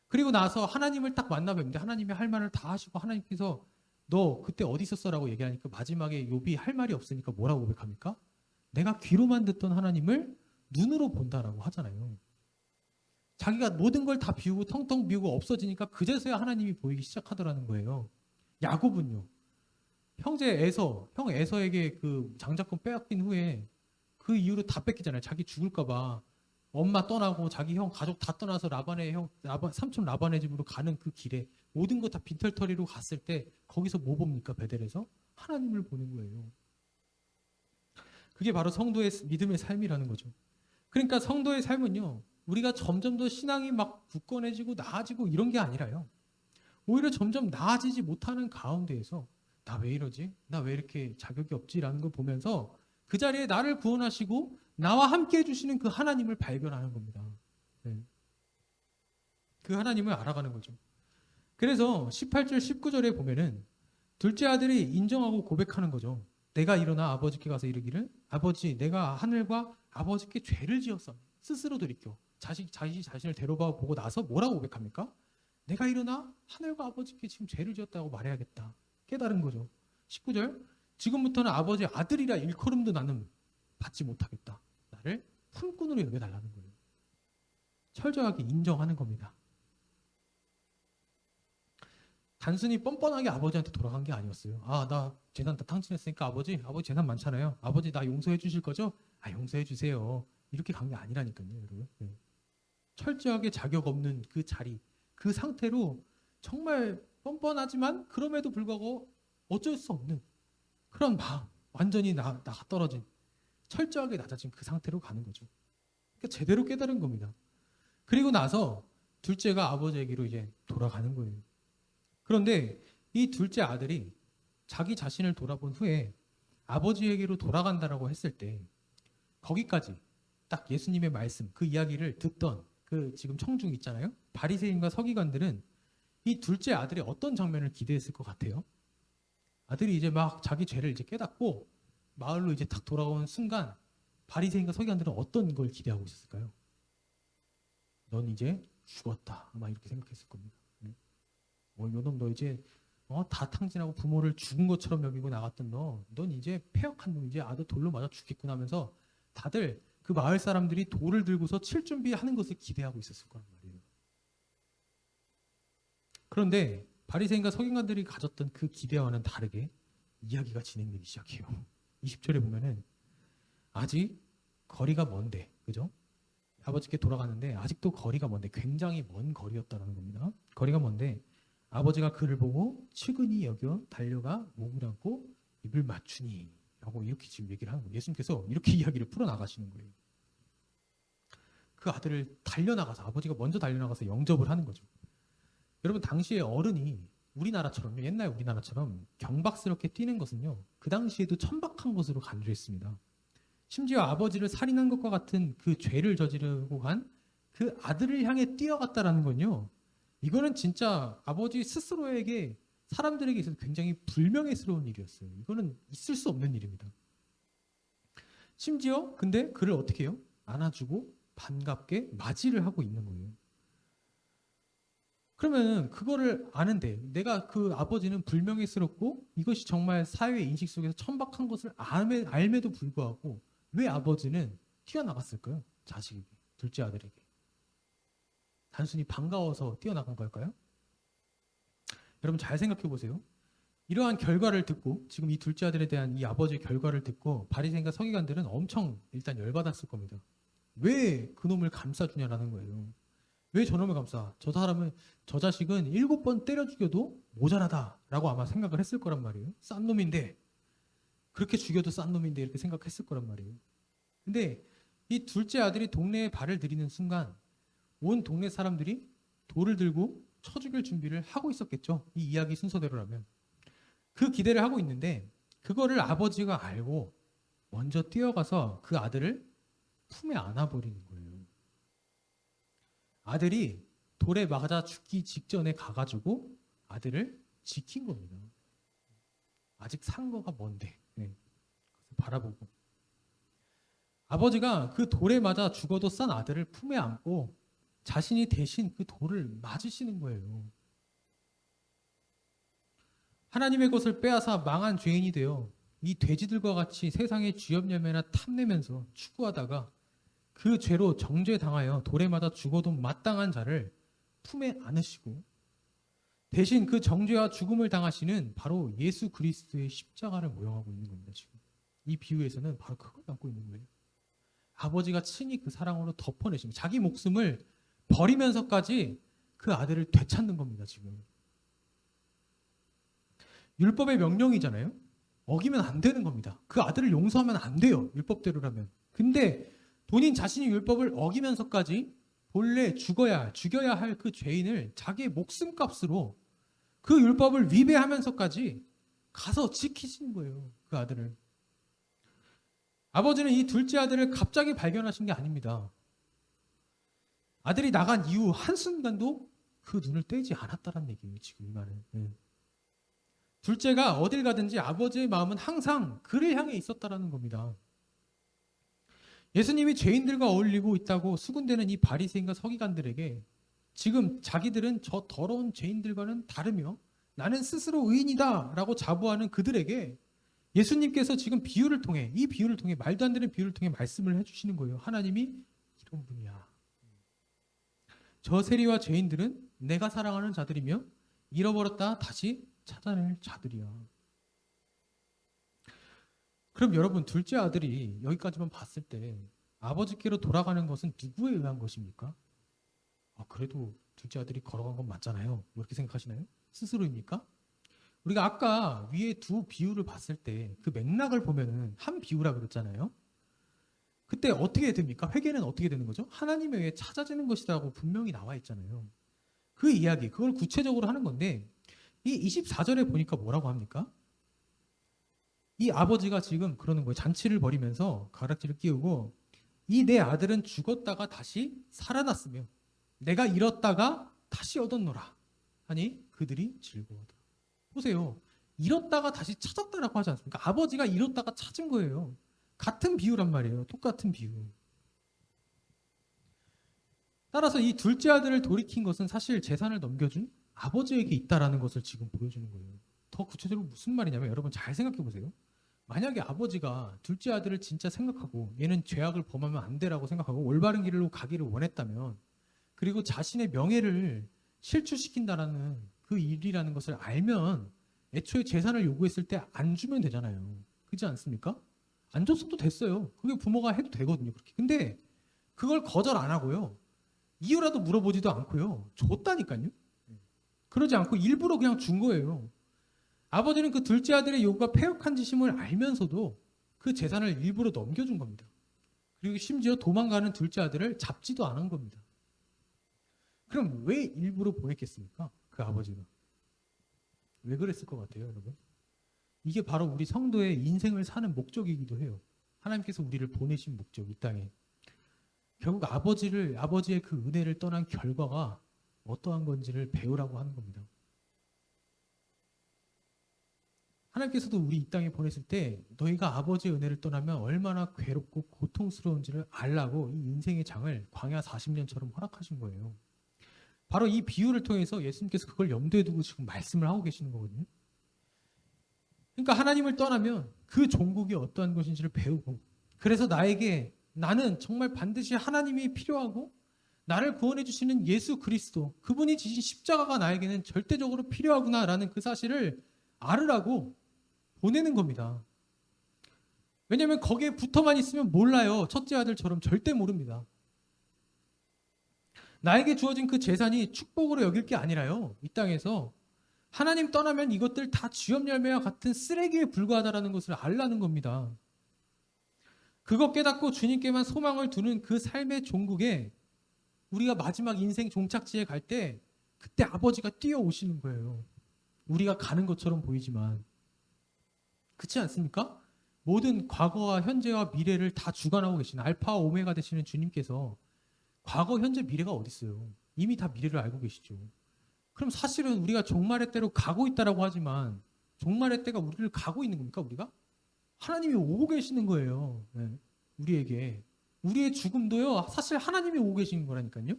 그리고 나서 하나님을 딱 만나 뵙는데 하나님이 할 말을 다 하시고 하나님께서 너 그때 어디 있었어라고 얘기하니까 마지막에 욥이 할 말이 없으니까 뭐라고 고백합니까? 내가 귀로만 듣던 하나님을 눈으로 본다라고 하잖아요. 자기가 모든 걸 다 비우고 텅텅 비우고 없어지니까 그제서야 하나님이 보이기 시작하더라는 거예요. 야곱은요. 형 에서에게 그 장자권 빼앗긴 후에 그 이후로 다 뺏기잖아요. 자기 죽을까봐 엄마 떠나고 자기 형 가족 다 떠나서 삼촌 라반의 집으로 가는 그 길에 모든 거 다 빈털터리로 갔을 때 거기서 뭐 봅니까? 베델에서 하나님을 보는 거예요. 그게 바로 성도의 믿음의 삶이라는 거죠. 그러니까 성도의 삶은요. 우리가 점점 더 신앙이 막 굳건해지고 나아지고 이런 게 아니라요. 오히려 점점 나아지지 못하는 가운데에서 나 왜 이러지? 나 왜 이렇게 자격이 없지라는 걸 보면서 그 자리에 나를 구원하시고 나와 함께 해주시는 그 하나님을 발견하는 겁니다. 네. 그 하나님을 알아가는 거죠. 그래서 18절 19절에 보면은 둘째 아들이 인정하고 고백하는 거죠. 내가 일어나 아버지께 가서 이르기를 아버지 내가 하늘과 아버지께 죄를 지었어. 스스로 돌이켜. 자신을 되돌아보고 나서 뭐라고 고백합니까? 내가 일어나 하늘과 아버지께 지금 죄를 지었다고 말해야겠다. 깨달은 거죠. 19절 지금부터는 아버지의 아들이라 일컬음도 나는 받지 못하겠다. 나를 품꾼으로 여겨달라는 거예요. 철저하게 인정하는 겁니다. 단순히 뻔뻔하게 아버지한테 돌아간 게 아니었어요. 나 재산 다 탕진했으니까 아버지 재산 많잖아요. 아버지 나 용서해 주실 거죠? 용서해 주세요. 이렇게 간 게 아니라니까요, 여러분. 네. 철저하게 자격 없는 그 자리, 그 상태로 정말 뻔뻔하지만 그럼에도 불구하고 어쩔 수 없는 그런 마음, 완전히 나가 떨어진 철저하게 낮아진 그 상태로 가는 거죠. 그러니까 제대로 깨달은 겁니다. 그리고 나서 둘째가 아버지에게로 이제 돌아가는 거예요. 그런데 이 둘째 아들이 자기 자신을 돌아본 후에 아버지에게로 돌아간다라고 했을 때 거기까지 딱 예수님의 말씀, 그 이야기를 듣던 그 지금 청중 있잖아요. 바리새인과 서기관들은 이 둘째 아들이 어떤 장면을 기대했을 것 같아요? 아들이 이제 막 자기 죄를 이제 깨닫고 마을로 이제 딱 돌아오는 순간 바리새인과 서기관들은 어떤 걸 기대하고 있었을까요? 넌 이제 죽었다. 아마 이렇게 생각했을 겁니다. 요놈 너 이제 다 탕진하고 부모를 죽은 것처럼 여기고 나갔던 넌 이제 폐역한 놈, 이제 아들 돌로 맞아 죽겠구나 하면서 다들 그 마을 사람들이 돌을 들고서 칠 준비하는 것을 기대하고 있었을 거란 말이에요. 그런데 바리새인과 서기관들이 가졌던 그 기대와는 다르게 이야기가 진행되기 시작해요. 20절에 보면은 아직 거리가 먼데, 그죠? 아버지께 돌아가는데 아직도 거리가 먼데, 굉장히 먼 거리였다는 겁니다. 거리가 먼데 아버지가 그를 보고 측은히 여겨 달려가 몸을 안고 입을 맞추니 라고 이렇게 지금 얘기를 하는 거예요. 예수님께서 이렇게 이야기를 풀어나가시는 거예요. 그 아들을 달려나가서, 아버지가 먼저 달려나가서 영접을 하는 거죠. 여러분, 당시에 어른이 우리나라처럼, 옛날 우리나라처럼 경박스럽게 뛰는 것은요, 그 당시에도 천박한 것으로 간주했습니다. 심지어 아버지를 살인한 것과 같은 그 죄를 저지르고 간 그 아들을 향해 뛰어갔다라는 건요, 이거는 진짜 아버지 스스로에게, 사람들에게 있어서 굉장히 불명예스러운 일이었어요. 이거는 있을 수 없는 일입니다. 심지어 근데 그를 어떻게 해요? 안아주고 반갑게 맞이를 하고 있는 거예요. 그러면 그거를 아는데, 내가 그 아버지는 불명예스럽고 이것이 정말 사회 인식 속에서 천박한 것을 알매도 불구하고 왜 아버지는 튀어나갔을까요? 자식에게, 둘째 아들에게. 단순히 반가워서 뛰어나간 걸까요? 여러분, 잘 생각해 보세요. 이러한 결과를 듣고, 지금 이 둘째 아들에 대한 이 아버지의 결과를 듣고 바리새인과 서기관들은 엄청 일단 열받았을 겁니다. 왜 그놈을 감싸주냐라는 거예요. 왜 저놈을 감싸? 저 자식은 7번 때려 죽여도 모자라다라고 아마 생각을 했을 거란 말이에요. 싼 놈인데, 그렇게 죽여도 싼 놈인데 이렇게 생각했을 거란 말이에요. 근데 이 둘째 아들이 동네에 발을 들이는 순간 온 동네 사람들이 돌을 들고 쳐 죽일 준비를 하고 있었겠죠. 이 이야기 순서대로라면. 그 기대를 하고 있는데 그거를 아버지가 알고 먼저 뛰어가서 그 아들을 품에 안아버리는 거예요. 아들이 돌에 맞아 죽기 직전에 가가지고 아들을 지킨 겁니다. 아직 산 거가 뭔데. 네. 바라보고. 아버지가 그 돌에 맞아 죽어도 싼 아들을 품에 안고 자신이 대신 그 돌을 맞으시는 거예요. 하나님의 것을 빼앗아 망한 죄인이 되어 이 돼지들과 같이 세상의 쥐염염에나 탐내면서 추구하다가 그 죄로 정죄당하여 돌에 맞아 죽어도 마땅한 자를 품에 안으시고 대신 그 정죄와 죽음을 당하시는 바로 예수 그리스도의 십자가를 모형하고 있는 겁니다. 지금 이 비유에서는 바로 그걸 담고 있는 거예요. 아버지가 친히 그 사랑으로 덮어내시면 자기 목숨을 버리면서까지 그 아들을 되찾는 겁니다. 지금 율법의 명령이잖아요. 어기면 안 되는 겁니다. 그 아들을 용서하면 안 돼요. 율법대로라면. 근데 본인 자신이 율법을 어기면서까지 본래 죽여야 할 그 죄인을 자기의 목숨값으로 그 율법을 위배하면서까지 가서 지키시는 거예요. 그 아들을. 아버지는 이 둘째 아들을 갑자기 발견하신 게 아닙니다. 아들이 나간 이후 한순간도 그 눈을 떼지 않았다는 얘기예요. 지금 이 말은. 둘째가 어딜 가든지 아버지의 마음은 항상 그를 향해 있었다라는 겁니다. 예수님이 죄인들과 어울리고 있다고 수군대는 이 바리새인과 서기관들에게 지금 자기들은 저 더러운 죄인들과는 다르며 나는 스스로 의인이다 라고 자부하는 그들에게 예수님께서 지금 비유를 통해, 이 비유를 통해, 말도 안 되는 비유를 통해 말씀을 해주시는 거예요. 하나님이 이런 분이야. 저 세리와 죄인들은 내가 사랑하는 자들이며 잃어버렸다 다시 찾아낼 자들이야. 그럼 여러분, 둘째 아들이 여기까지만 봤을 때 아버지께로 돌아가는 것은 누구에 의한 것입니까? 그래도 둘째 아들이 걸어간 건 맞잖아요. 이렇게 생각하시나요? 스스로입니까? 우리가 아까 위에 두 비유를 봤을 때 그 맥락을 보면은 한 비유라 그랬잖아요. 그때 어떻게 됩니까? 회개는 어떻게 되는 거죠? 하나님에 의해 찾아지는 것이라고 분명히 나와 있잖아요. 그 이야기, 그걸 구체적으로 하는 건데 이 24절에 보니까 뭐라고 합니까? 이 아버지가 지금 그러는 거예요. 잔치를 벌이면서 가락지를 끼우고 이 내 아들은 죽었다가 다시 살아났으며 내가 잃었다가 다시 얻었노라 하니 그들이 즐거워하더라. 보세요. 잃었다가 다시 찾았다라고 하지 않습니까? 아버지가 잃었다가 찾은 거예요. 같은 비유란 말이에요. 똑같은 비유. 따라서 이 둘째 아들을 돌이킨 것은 사실 재산을 넘겨준 아버지에게 있다라는 것을 지금 보여주는 거예요. 더 구체적으로 무슨 말이냐면 여러분 잘 생각해 보세요. 만약에 아버지가 둘째 아들을 진짜 생각하고 얘는 죄악을 범하면 안 되라고 생각하고 올바른 길로 가기를 원했다면 그리고 자신의 명예를 실추시킨다라는 그 일이라는 것을 알면 애초에 재산을 요구했을 때 안 주면 되잖아요. 그렇지 않습니까? 안 줬어도 됐어요. 그게 부모가 해도 되거든요. 그렇게. 근데 그걸 거절 안 하고요. 이유라도 물어보지도 않고요. 줬다니까요. 그러지 않고 일부러 그냥 준 거예요. 아버지는 그 둘째 아들의 요구가 패역한 짓임을 알면서도 그 재산을 일부러 넘겨준 겁니다. 그리고 심지어 도망가는 둘째 아들을 잡지도 않은 겁니다. 그럼 왜 일부러 보냈겠습니까? 그 아버지가. 왜 그랬을 것 같아요, 여러분? 이게 바로 우리 성도의 인생을 사는 목적이기도 해요. 하나님께서 우리를 보내신 목적, 이 땅에. 결국 아버지의 그 은혜를 떠난 결과가 어떠한 건지를 배우라고 하는 겁니다. 하나님께서도 우리 이 땅에 보냈을 때 너희가 아버지의 은혜를 떠나면 얼마나 괴롭고 고통스러운지를 알라고 이 인생의 장을 광야 40년처럼 허락하신 거예요. 바로 이 비유를 통해서 예수님께서 그걸 염두에 두고 지금 말씀을 하고 계시는 거거든요. 그러니까 하나님을 떠나면 그 종국이 어떠한 것인지를 배우고 그래서 나는 정말 반드시 하나님이 필요하고 나를 구원해 주시는 예수 그리스도 그분이 지신 십자가가 나에게는 절대적으로 필요하구나라는 그 사실을 알으라고 보내는 겁니다. 왜냐하면 거기에 붙어만 있으면 몰라요. 첫째 아들처럼 절대 모릅니다. 나에게 주어진 그 재산이 축복으로 여길 게 아니라요. 이 땅에서 하나님 떠나면 이것들 다 쥐업 열매와 같은 쓰레기에 불과하다라는 것을 알라는 겁니다. 그거 깨닫고 주님께만 소망을 두는 그 삶의 종국에 우리가 마지막 인생 종착지에 갈 때 그때 아버지가 뛰어오시는 거예요. 우리가 가는 것처럼 보이지만 그렇지 않습니까? 모든 과거와 현재와 미래를 다 주관하고 계시는 알파와 오메가 되시는 주님께서 과거, 현재, 미래가 어디 있어요? 이미 다 미래를 알고 계시죠. 그럼 사실은 우리가 종말의 때로 가고 있다라고 하지만 종말의 때가 우리를 가고 있는 겁니까? 우리가? 하나님이 오고 계시는 거예요. 네. 우리에게. 우리의 죽음도요. 사실 하나님이 오고 계시는 거라니까요.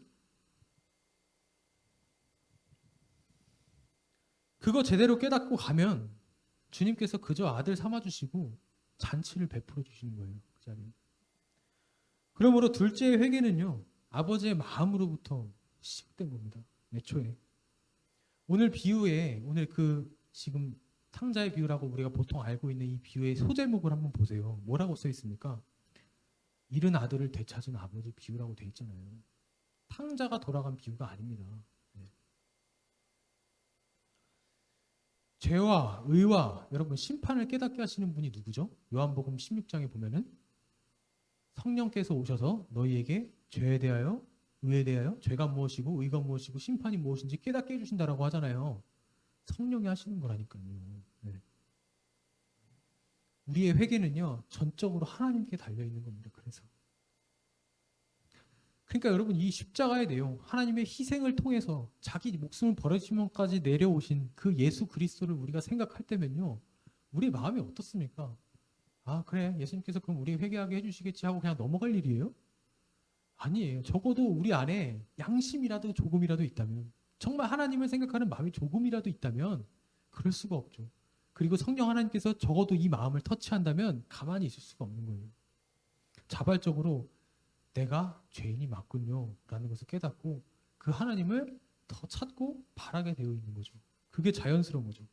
그거 제대로 깨닫고 가면 주님께서 그저 아들 삼아주시고 잔치를 베풀어 주시는 거예요. 그 자리에. 그러므로 둘째의 회개는요. 아버지의 마음으로부터 시작된 겁니다. 애초에. 오늘 비유에 오늘 그 지금 탕자의 비유라고 우리가 보통 알고 있는 이 비유의 소제목을 한번 보세요. 뭐라고 써 있습니까? 잃은 아들을 되찾은 아버지 비유라고 돼 있잖아요. 탕자가 돌아간 비유가 아닙니다. 네. 죄와 의와 여러분 심판을 깨닫게 하시는 분이 누구죠? 요한복음 16장에 보면은 성령께서 오셔서 너희에게 죄에 대하여 의에 대하여 죄가 무엇이고 의가 무엇이고 심판이 무엇인지 깨닫게 해주신다라고 하잖아요. 성령이 하시는 거라니까요. 네. 우리의 회개는요 전적으로 하나님께 달려 있는 겁니다. 그러니까 여러분 이 십자가의 내용 하나님의 희생을 통해서 자기 목숨을 버리시면까지 내려오신 그 예수 그리스도를 우리가 생각할 때면요 우리 마음이 어떻습니까? 아 그래 예수님께서 그럼 우리 회개하게 해주시겠지 하고 그냥 넘어갈 일이에요? 아니에요. 적어도 우리 안에 양심이라도 조금이라도 있다면 정말 하나님을 생각하는 마음이 조금이라도 있다면 그럴 수가 없죠. 그리고 성령 하나님께서 적어도 이 마음을 터치한다면 가만히 있을 수가 없는 거예요. 자발적으로 내가 죄인이 맞군요 라는 것을 깨닫고 그 하나님을 더 찾고 바라게 되어 있는 거죠. 그게 자연스러운 거죠.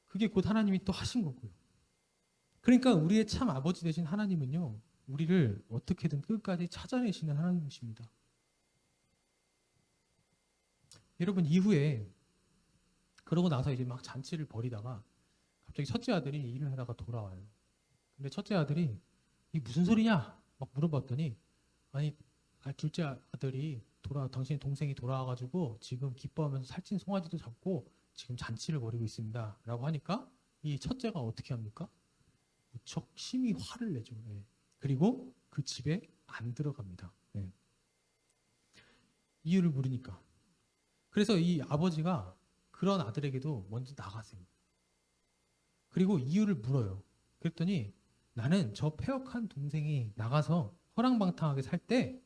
그게 곧 하나님이 또 하신 거고요. 그러니까 우리의 참 아버지 되신 하나님은요 우리를 어떻게든 끝까지 찾아내시는 하나님이십니다. 여러분 이후에 그러고 나서 이제 막 잔치를 벌이다가 갑자기 첫째 아들이 일을 하다가 돌아와요. 근데 첫째 아들이 이게 무슨 소리냐 막 물어봤더니 아니 둘째 아들이 당신의 동생이 돌아와가지고 지금 기뻐하면서 살찐 송아지도 잡고 지금 잔치를 벌이고 있습니다 라고 하니까 이 첫째가 어떻게 합니까? 무척 심히 화를 내죠. 네. 그리고 그 집에 안 들어갑니다. 네. 이유를 물으니까. 그래서 이 아버지가 그런 아들에게도 먼저 나가세요. 그리고 이유를 물어요. 그랬더니 나는 저 폐역한 동생이 나가서 허랑방탕하게 살 때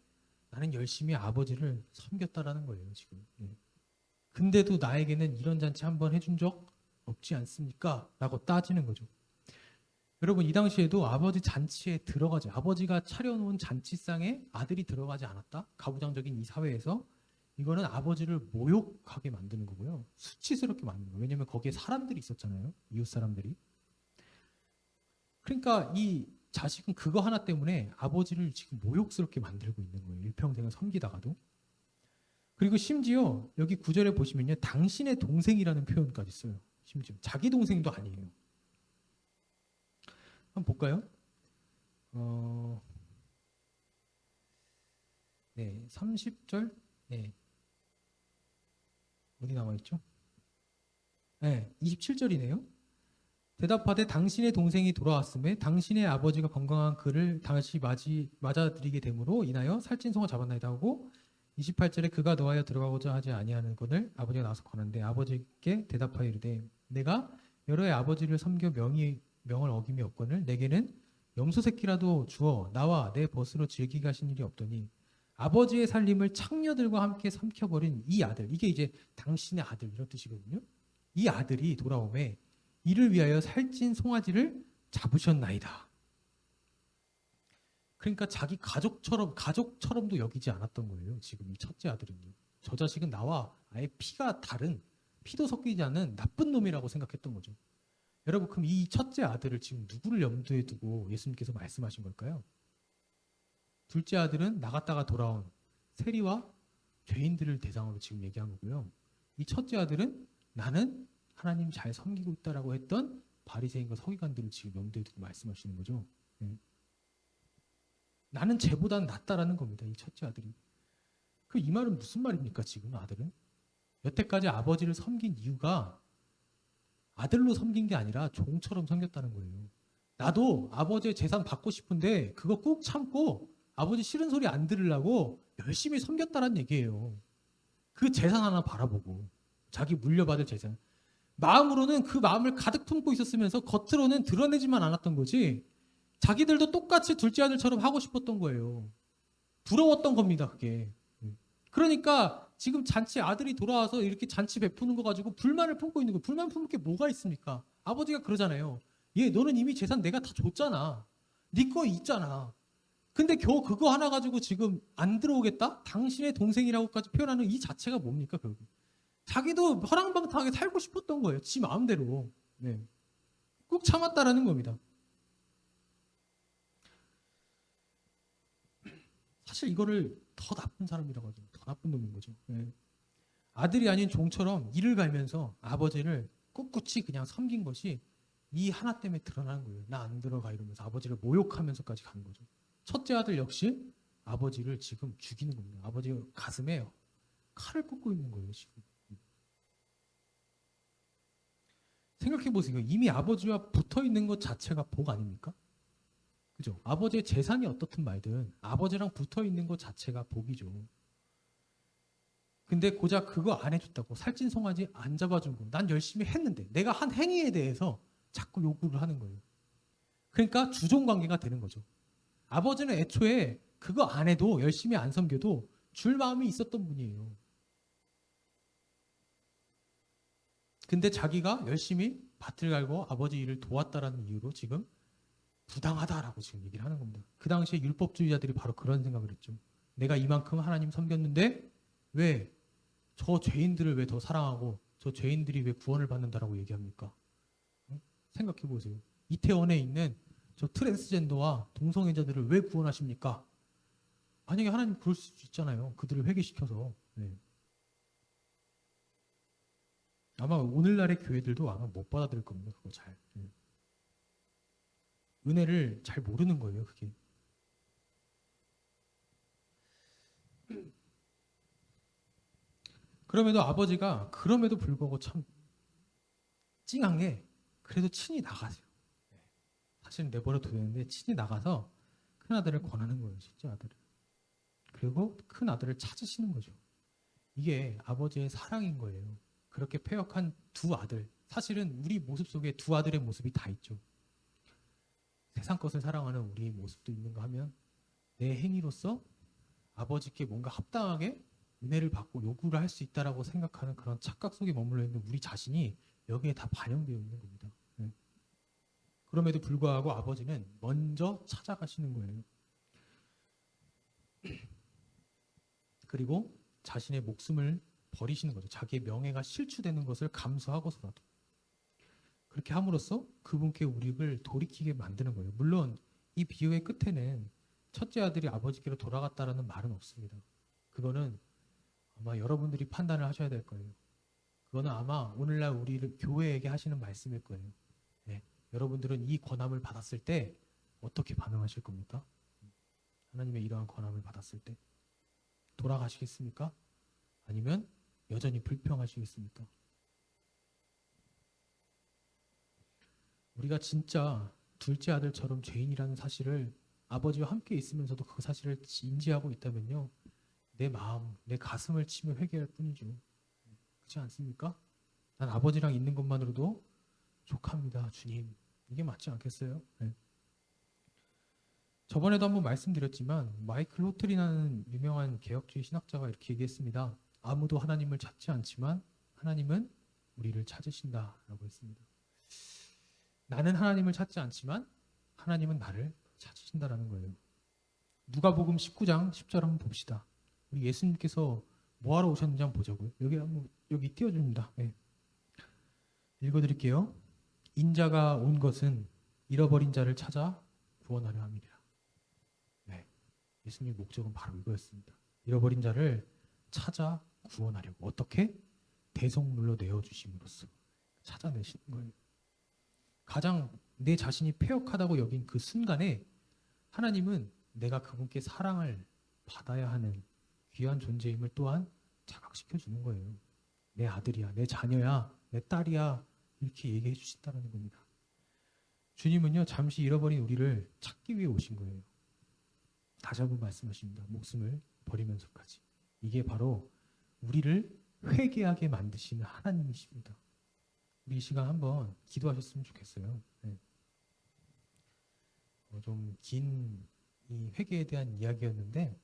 나는 열심히 아버지를 섬겼다라는 거예요, 지금. 예. 근데도 나에게는 이런 잔치 한번 해준 적 없지 않습니까? 라고 따지는 거죠. 여러분, 이 당시에도 아버지 잔치에 들어가지, 아버지가 차려놓은 잔치상에 아들이 들어가지 않았다? 가부장적인 이 사회에서 이거는 아버지를 모욕하게 만드는 거고요. 수치스럽게 만드는 거예요. 왜냐면 거기에 사람들이 있었잖아요. 이웃 사람들이. 그러니까 이 자식은 그거 하나 때문에 아버지를 지금 모욕스럽게 만들고 있는 거예요. 일평생을 섬기다가도. 그리고 심지어 여기 구절에 보시면요. 당신의 동생이라는 표현까지 써요. 심지어 자기 동생도 아니에요. 한번 볼까요? 네, 30절. 네. 어디 나와 있죠? 네, 27절이네요. 대답하되 당신의 동생이 돌아왔음에 당신의 아버지가 건강한 그를 다시 맞아들이게 되므로 인하여 살찐 송아 잡았나이다 하고 28절에 그가 노하여 들어가고자 하지 아니하는 것을 아버지가 나서 권한데 아버지께 대답하여 이르되 내가 여러 해 아버지를 섬겨 명을 어김이 없거늘 내게는 염소 새끼라도 주어 나와 내 벗으로 즐기게 하신 일이 없더니 아버지의 살림을 창녀들과 함께 삼켜버린 이 아들, 이게 이제 당신의 아들 이런 뜻이거든요. 이 아들이 돌아오매 이를 위하여 살찐 송아지를 잡으셨나이다. 그러니까 자기 가족처럼도 여기지 않았던 거예요. 지금 이 첫째 아들은요. 저 자식은 나와 아예 피가 다른, 피도 섞이지 않은 나쁜 놈이라고 생각했던 거죠. 여러분, 그럼 이 첫째 아들을 지금 누구를 염두에 두고 예수님께서 말씀하신 걸까요? 둘째 아들은 나갔다가 돌아온 세리와 죄인들을 대상으로 지금 얘기한 거고요. 이 첫째 아들은 나는 하나님 잘 섬기고 있다라고 했던 바리새인과 서기관들을 지금 염두에 두고 말씀하시는 거죠. 네. 나는 쟤보다는 낫다라는 겁니다. 이 첫째 아들이. 그 이 말은 무슨 말입니까? 지금 아들은 여태까지 아버지를 섬긴 이유가 아들로 섬긴 게 아니라 종처럼 섬겼다는 거예요. 나도 아버지의 재산 받고 싶은데 그거 꾹 참고 아버지 싫은 소리 안 들으려고 열심히 섬겼다는 얘기예요. 그 재산 하나 바라보고 자기 물려받을 재산. 마음으로는 그 마음을 가득 품고 있었으면서 겉으로는 드러내지만 않았던 거지. 자기들도 똑같이 둘째 아들처럼 하고 싶었던 거예요. 부러웠던 겁니다, 그게. 그러니까 지금 잔치 아들이 돌아와서 이렇게 잔치 베푸는 거 가지고 불만을 품고 있는 거예요. 불만 품을 게 뭐가 있습니까? 아버지가 그러잖아요. 얘 너는 이미 재산 내가 다 줬잖아. 네 거 있잖아. 근데 겨우 그거 하나 가지고 지금 안 들어오겠다? 당신의 동생이라고까지 표현하는 이 자체가 뭡니까, 결국? 자기도 허랑방탕하게 살고 싶었던 거예요. 지 마음대로. 네. 꾹 참았다라는 겁니다. 사실 이거를 더 나쁜 사람이라고 하죠. 더 나쁜 놈인 거죠. 네. 아들이 아닌 종처럼 일을 갈면서 아버지를 꿋꿋이 그냥 섬긴 것이 이 하나 때문에 드러나는 거예요. 나 안 들어가 이러면서 아버지를 모욕하면서까지 가는 거죠. 첫째 아들 역시 아버지를 지금 죽이는 겁니다. 아버지 가슴에 칼을 꽂고 있는 거예요, 지금. 생각해 보세요. 이미 아버지와 붙어 있는 것 자체가 복 아닙니까? 그죠? 아버지의 재산이 어떻든 말든 아버지랑 붙어 있는 것 자체가 복이죠. 근데 고작 그거 안 해줬다고 살찐 송아지 안 잡아준 거. 난 열심히 했는데 내가 한 행위에 대해서 자꾸 요구를 하는 거예요. 그러니까 주종 관계가 되는 거죠. 아버지는 애초에 그거 안 해도 열심히 안 섬겨도 줄 마음이 있었던 분이에요. 근데 자기가 열심히 밭을 갈고 아버지 일을 도왔다라는 이유로 지금 부당하다라고 지금 얘기를 하는 겁니다. 그 당시에 율법주의자들이 바로 그런 생각을 했죠. 내가 이만큼 하나님 섬겼는데 왜 저 죄인들을 왜 더 사랑하고 저 죄인들이 왜 구원을 받는다라고 얘기합니까? 생각해 보세요. 이태원에 있는 저 트랜스젠더와 동성애자들을 왜 구원하십니까? 만약에 하나님 그럴 수 있잖아요. 그들을 회개시켜서. 네. 아마 오늘날의 교회들도 아마 못 받아들일 겁니다. 그거 잘. 네. 은혜를 잘 모르는 거예요. 그게. 그럼에도 아버지가 그럼에도 불구하고 참 찡한 게 그래도 친히 나가세요. 사실은 내버려둬야 되는데 친히 나가서 큰 아들을 권하는 거예요. 실제 아들을. 그리고 큰 아들을 찾으시는 거죠. 이게 아버지의 사랑인 거예요. 그렇게 폐역한 두 아들. 사실은 우리 모습 속에 두 아들의 모습이 다 있죠. 세상 것을 사랑하는 우리의 모습도 있는가 하면 내 행위로서 아버지께 뭔가 합당하게 은혜를 받고 요구를 할 수 있다라고 생각하는 그런 착각 속에 머물러 있는 우리 자신이 여기에 다 반영되어 있는 겁니다. 네. 그럼에도 불구하고 아버지는 먼저 찾아가시는 거예요. 그리고 자신의 목숨을 버리시는 거죠. 자기의 명예가 실추되는 것을 감수하고서라도. 그렇게 함으로써 그분께 우리를 돌이키게 만드는 거예요. 물론 이 비유의 끝에는 첫째 아들이 아버지께로 돌아갔다라는 말은 없습니다. 그거는 아마 여러분들이 판단을 하셔야 될 거예요. 그거는 아마 오늘날 우리를 교회에게 하시는 말씀일 거예요. 네. 여러분들은 이 권함을 받았을 때 어떻게 반응하실 겁니까? 하나님의 이러한 권함을 받았을 때 돌아가시겠습니까? 아니면 여전히 불평하시겠습니까? 우리가 진짜 둘째 아들처럼 죄인이라는 사실을 아버지와 함께 있으면서도 그 사실을 인지하고 있다면요, 내 마음, 내 가슴을 치며 회개할 뿐이죠. 그렇지 않습니까? 난 아버지랑 있는 것만으로도 족합니다, 주님. 이게 맞지 않겠어요? 네. 저번에도 한번 말씀드렸지만 마이클 호틀이라는 유명한 개혁주의 신학자가 이렇게 얘기했습니다. 아무도 하나님을 찾지 않지만 하나님은 우리를 찾으신다라고 했습니다. 나는 하나님을 찾지 않지만 하나님은 나를 찾으신다라는 거예요. 누가복음 19장 10절 한번 봅시다. 우리 예수님께서 뭐하러 오셨는지 한번 보자고요. 여기 띄워줍니다. 네. 읽어드릴게요. 인자가 온 것은 잃어버린 자를 찾아 구원하려 함이라. 네. 예수님의 목적은 바로 이거였습니다. 잃어버린 자를 찾아 구원하려고. 어떻게? 대속물로 내어주심으로써 찾아내시는 거예요. 가장 내 자신이 패역하다고 여긴 그 순간에 하나님은 내가 그분께 사랑을 받아야 하는 귀한 존재임을 또한 자각시켜 주는 거예요. 내 아들이야, 내 자녀야, 내 딸이야, 이렇게 얘기해 주신다는 겁니다. 주님은요, 잠시 잃어버린 우리를 찾기 위해 오신 거예요. 다시 한번 말씀하십니다. 목숨을 버리면서까지. 이게 바로 우리를 회개하게 만드시는 하나님이십니다. 우리 이 시간 한번 기도하셨으면 좋겠어요. 네. 좀 긴 이 회개에 대한 이야기였는데,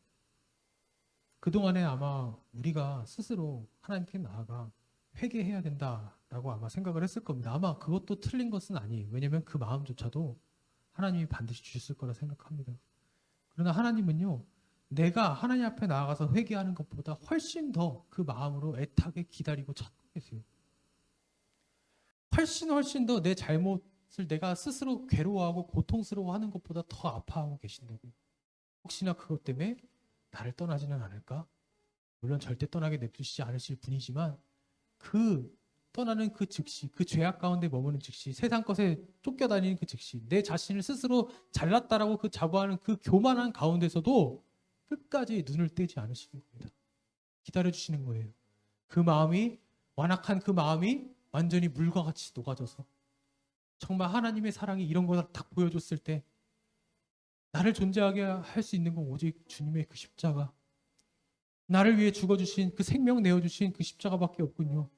그동안에 아마 우리가 스스로 하나님께 나아가 회개해야 된다라고 아마 생각을 했을 겁니다. 아마 그것도 틀린 것은 아니에요. 왜냐하면 그 마음조차도 하나님이 반드시 주셨을 거라 생각합니다. 그러나 하나님은요, 내가 하나님 앞에 나아가서 회개하는 것보다 훨씬 더 그 마음으로 애타게 기다리고 찾고 계세요. 훨씬 더 내 잘못을 내가 스스로 괴로워하고 고통스러워하는 것보다 더 아파하고 계신다고요. 혹시나 그것 때문에 나를 떠나지는 않을까? 물론 절대 떠나게 냅두시지 않으실 분이지만 그 떠나는 그 즉시, 그 죄악 가운데 머무는 즉시, 세상 것에 쫓겨다니는 그 즉시, 내 자신을 스스로 잘났다라고 그 자부하는 그 교만한 가운데서도 끝까지 눈을 떼지 않으시는 겁니다. 기다려주시는 거예요. 그 마음이, 완악한 그 마음이 완전히 물과 같이 녹아져서 정말 하나님의 사랑이 이런 거를 딱 보여줬을 때 나를 존재하게 할 수 있는 건 오직 주님의 그 십자가, 나를 위해 죽어주신 그 생명 내어주신 그 십자가밖에 없군요.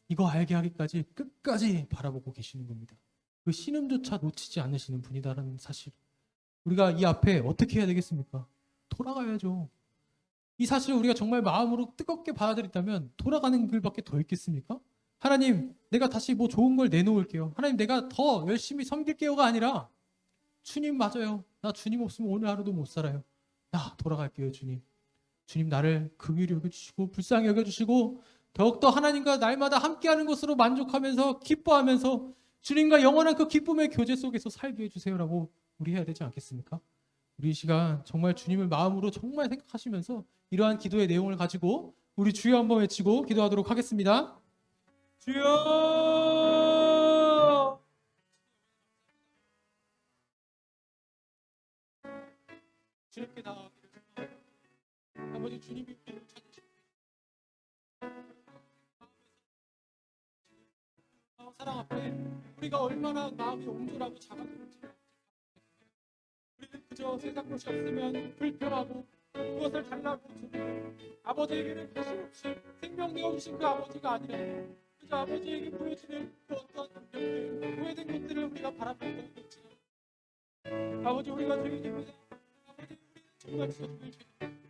이거 알게 하기까지 끝까지 바라보고 계시는 겁니다. 그 신음조차 놓치지 않으시는 분이다라는 사실, 우리가 이 앞에 어떻게 해야 되겠습니까? 돌아가야죠. 이 사실을 우리가 정말 마음으로 뜨겁게 받아들였다면 돌아가는 길밖에 더 있겠습니까? 하나님, 내가 다시 뭐 좋은 걸 내놓을게요. 하나님, 내가 더 열심히 섬길게요가 아니라, 주님 맞아요. 나 주님 없으면 오늘 하루도 못 살아요. 나 돌아갈게요, 주님. 주님 나를 긍휼히 여겨주시고 불쌍히 여겨주시고 더욱더 하나님과 날마다 함께하는 것으로 만족하면서 기뻐하면서 주님과 영원한 그 기쁨의 교제 속에서 살게 해주세요라고 우리 해야 되지 않겠습니까? 우리 이 시간 정말 주님을 마음으로 정말 생각하시면서 이러한 기도의 내용을 가지고 우리 주여 한번 외치고 기도하도록 하겠습니다. 주여! 주님께 나아가기를 아버지, 주님이 우리를 찾으시고 사랑 앞에 우리가 얼마나 마음이 옹졸하고 작아졌는지, 우리는 그저 세상 것이 없으면 불평하고 그것을 달라고 주고, 아버지에게는 다시 없이 생명 내어주신 그 아버지가 아니라 그저 아버지에게 보여주는 그 어떤 능력들, 후회된 것들을 우리가 바라보고 있지. 아버지 우리가 죄인입니다. 아버지 우리는 정말 진짜 죄인입니다.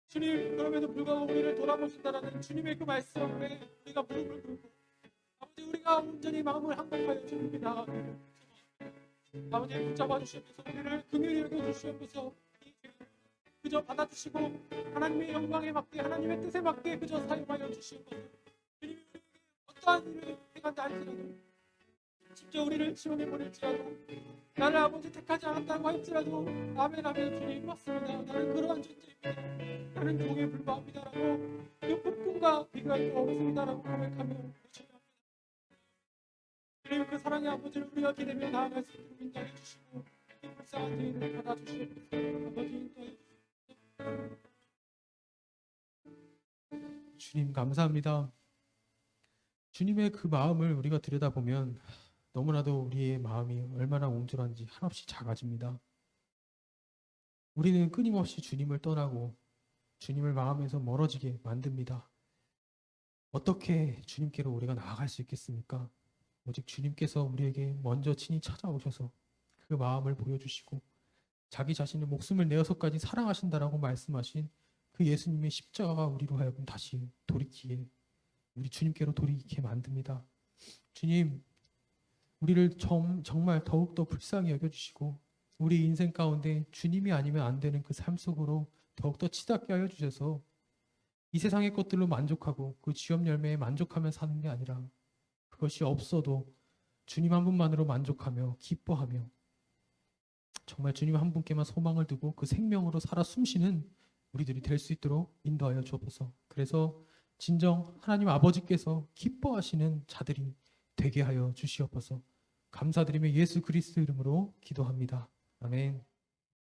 주님 그럼에도 불구하고 우리를 돌아보신다라는 주님의 그 말씀에 우리가 무릎을 꿇고 아버지 우리가 온전히 마음을 한복하여 주님께 나아가며 아버지 붙잡아 주시면서 우리를 긍휼히 여겨 주시면서 그저 받아주시고 하나님의 영광에 맞게 하나님의 뜻에 맞게 그저 사용하여 주시옵소서. 주님이 우리에게 어떠한 일을 행한다 할지라도 심지어 우리를 지원해 보낼지라도 나를 아버지 택하지 않았다고 할지라도 아멘 하면 주님 맞습니다. 나는 그러한 존재입니다. 나는 종에 불과합니다라고 그 폭군과 비교할 수 없습니다라고 고백하며 주님 그 사랑의 아버지를 우리가 기대며 나아갈 수 있도록 인도해 주시고 이 불쌍한 죄인을 받아주시옵소서. 아버지 인도해 주시옵소서. 주님 감사합니다. 주님의 그 마음을 우리가 들여다보면 너무나도 우리의 마음이 얼마나 옹졸한지 한없이 작아집니다. 우리는 끊임없이 주님을 떠나고 주님을 마음에서 멀어지게 만듭니다. 어떻게 주님께로 우리가 나아갈 수 있겠습니까? 오직 주님께서 우리에게 먼저 친히 찾아오셔서 그 마음을 보여주시고 자기 자신의 목숨을 내어서까지 사랑하신다라고 말씀하신 그 예수님의 십자가가 우리로 하여금 다시 돌이키게 우리 주님께로 돌이키게 만듭니다. 주님 우리를 정말 더욱더 불쌍히 여겨주시고 우리 인생 가운데 주님이 아니면 안 되는 그 삶 속으로 더욱더 치닫게 하여 주셔서 이 세상의 것들로 만족하고 그 지업 열매에 만족하며 사는 게 아니라 그것이 없어도 주님 한 분만으로 만족하며 기뻐하며 정말 주님 한 분께만 소망을 두고 그 생명으로 살아 숨쉬는 우리들이 될 수 있도록 인도하여 주옵소서. 그래서 진정 하나님 아버지께서 기뻐하시는 자들이 되게 하여 주시옵소서. 감사드리며 예수 그리스도 이름으로 기도합니다. 아멘.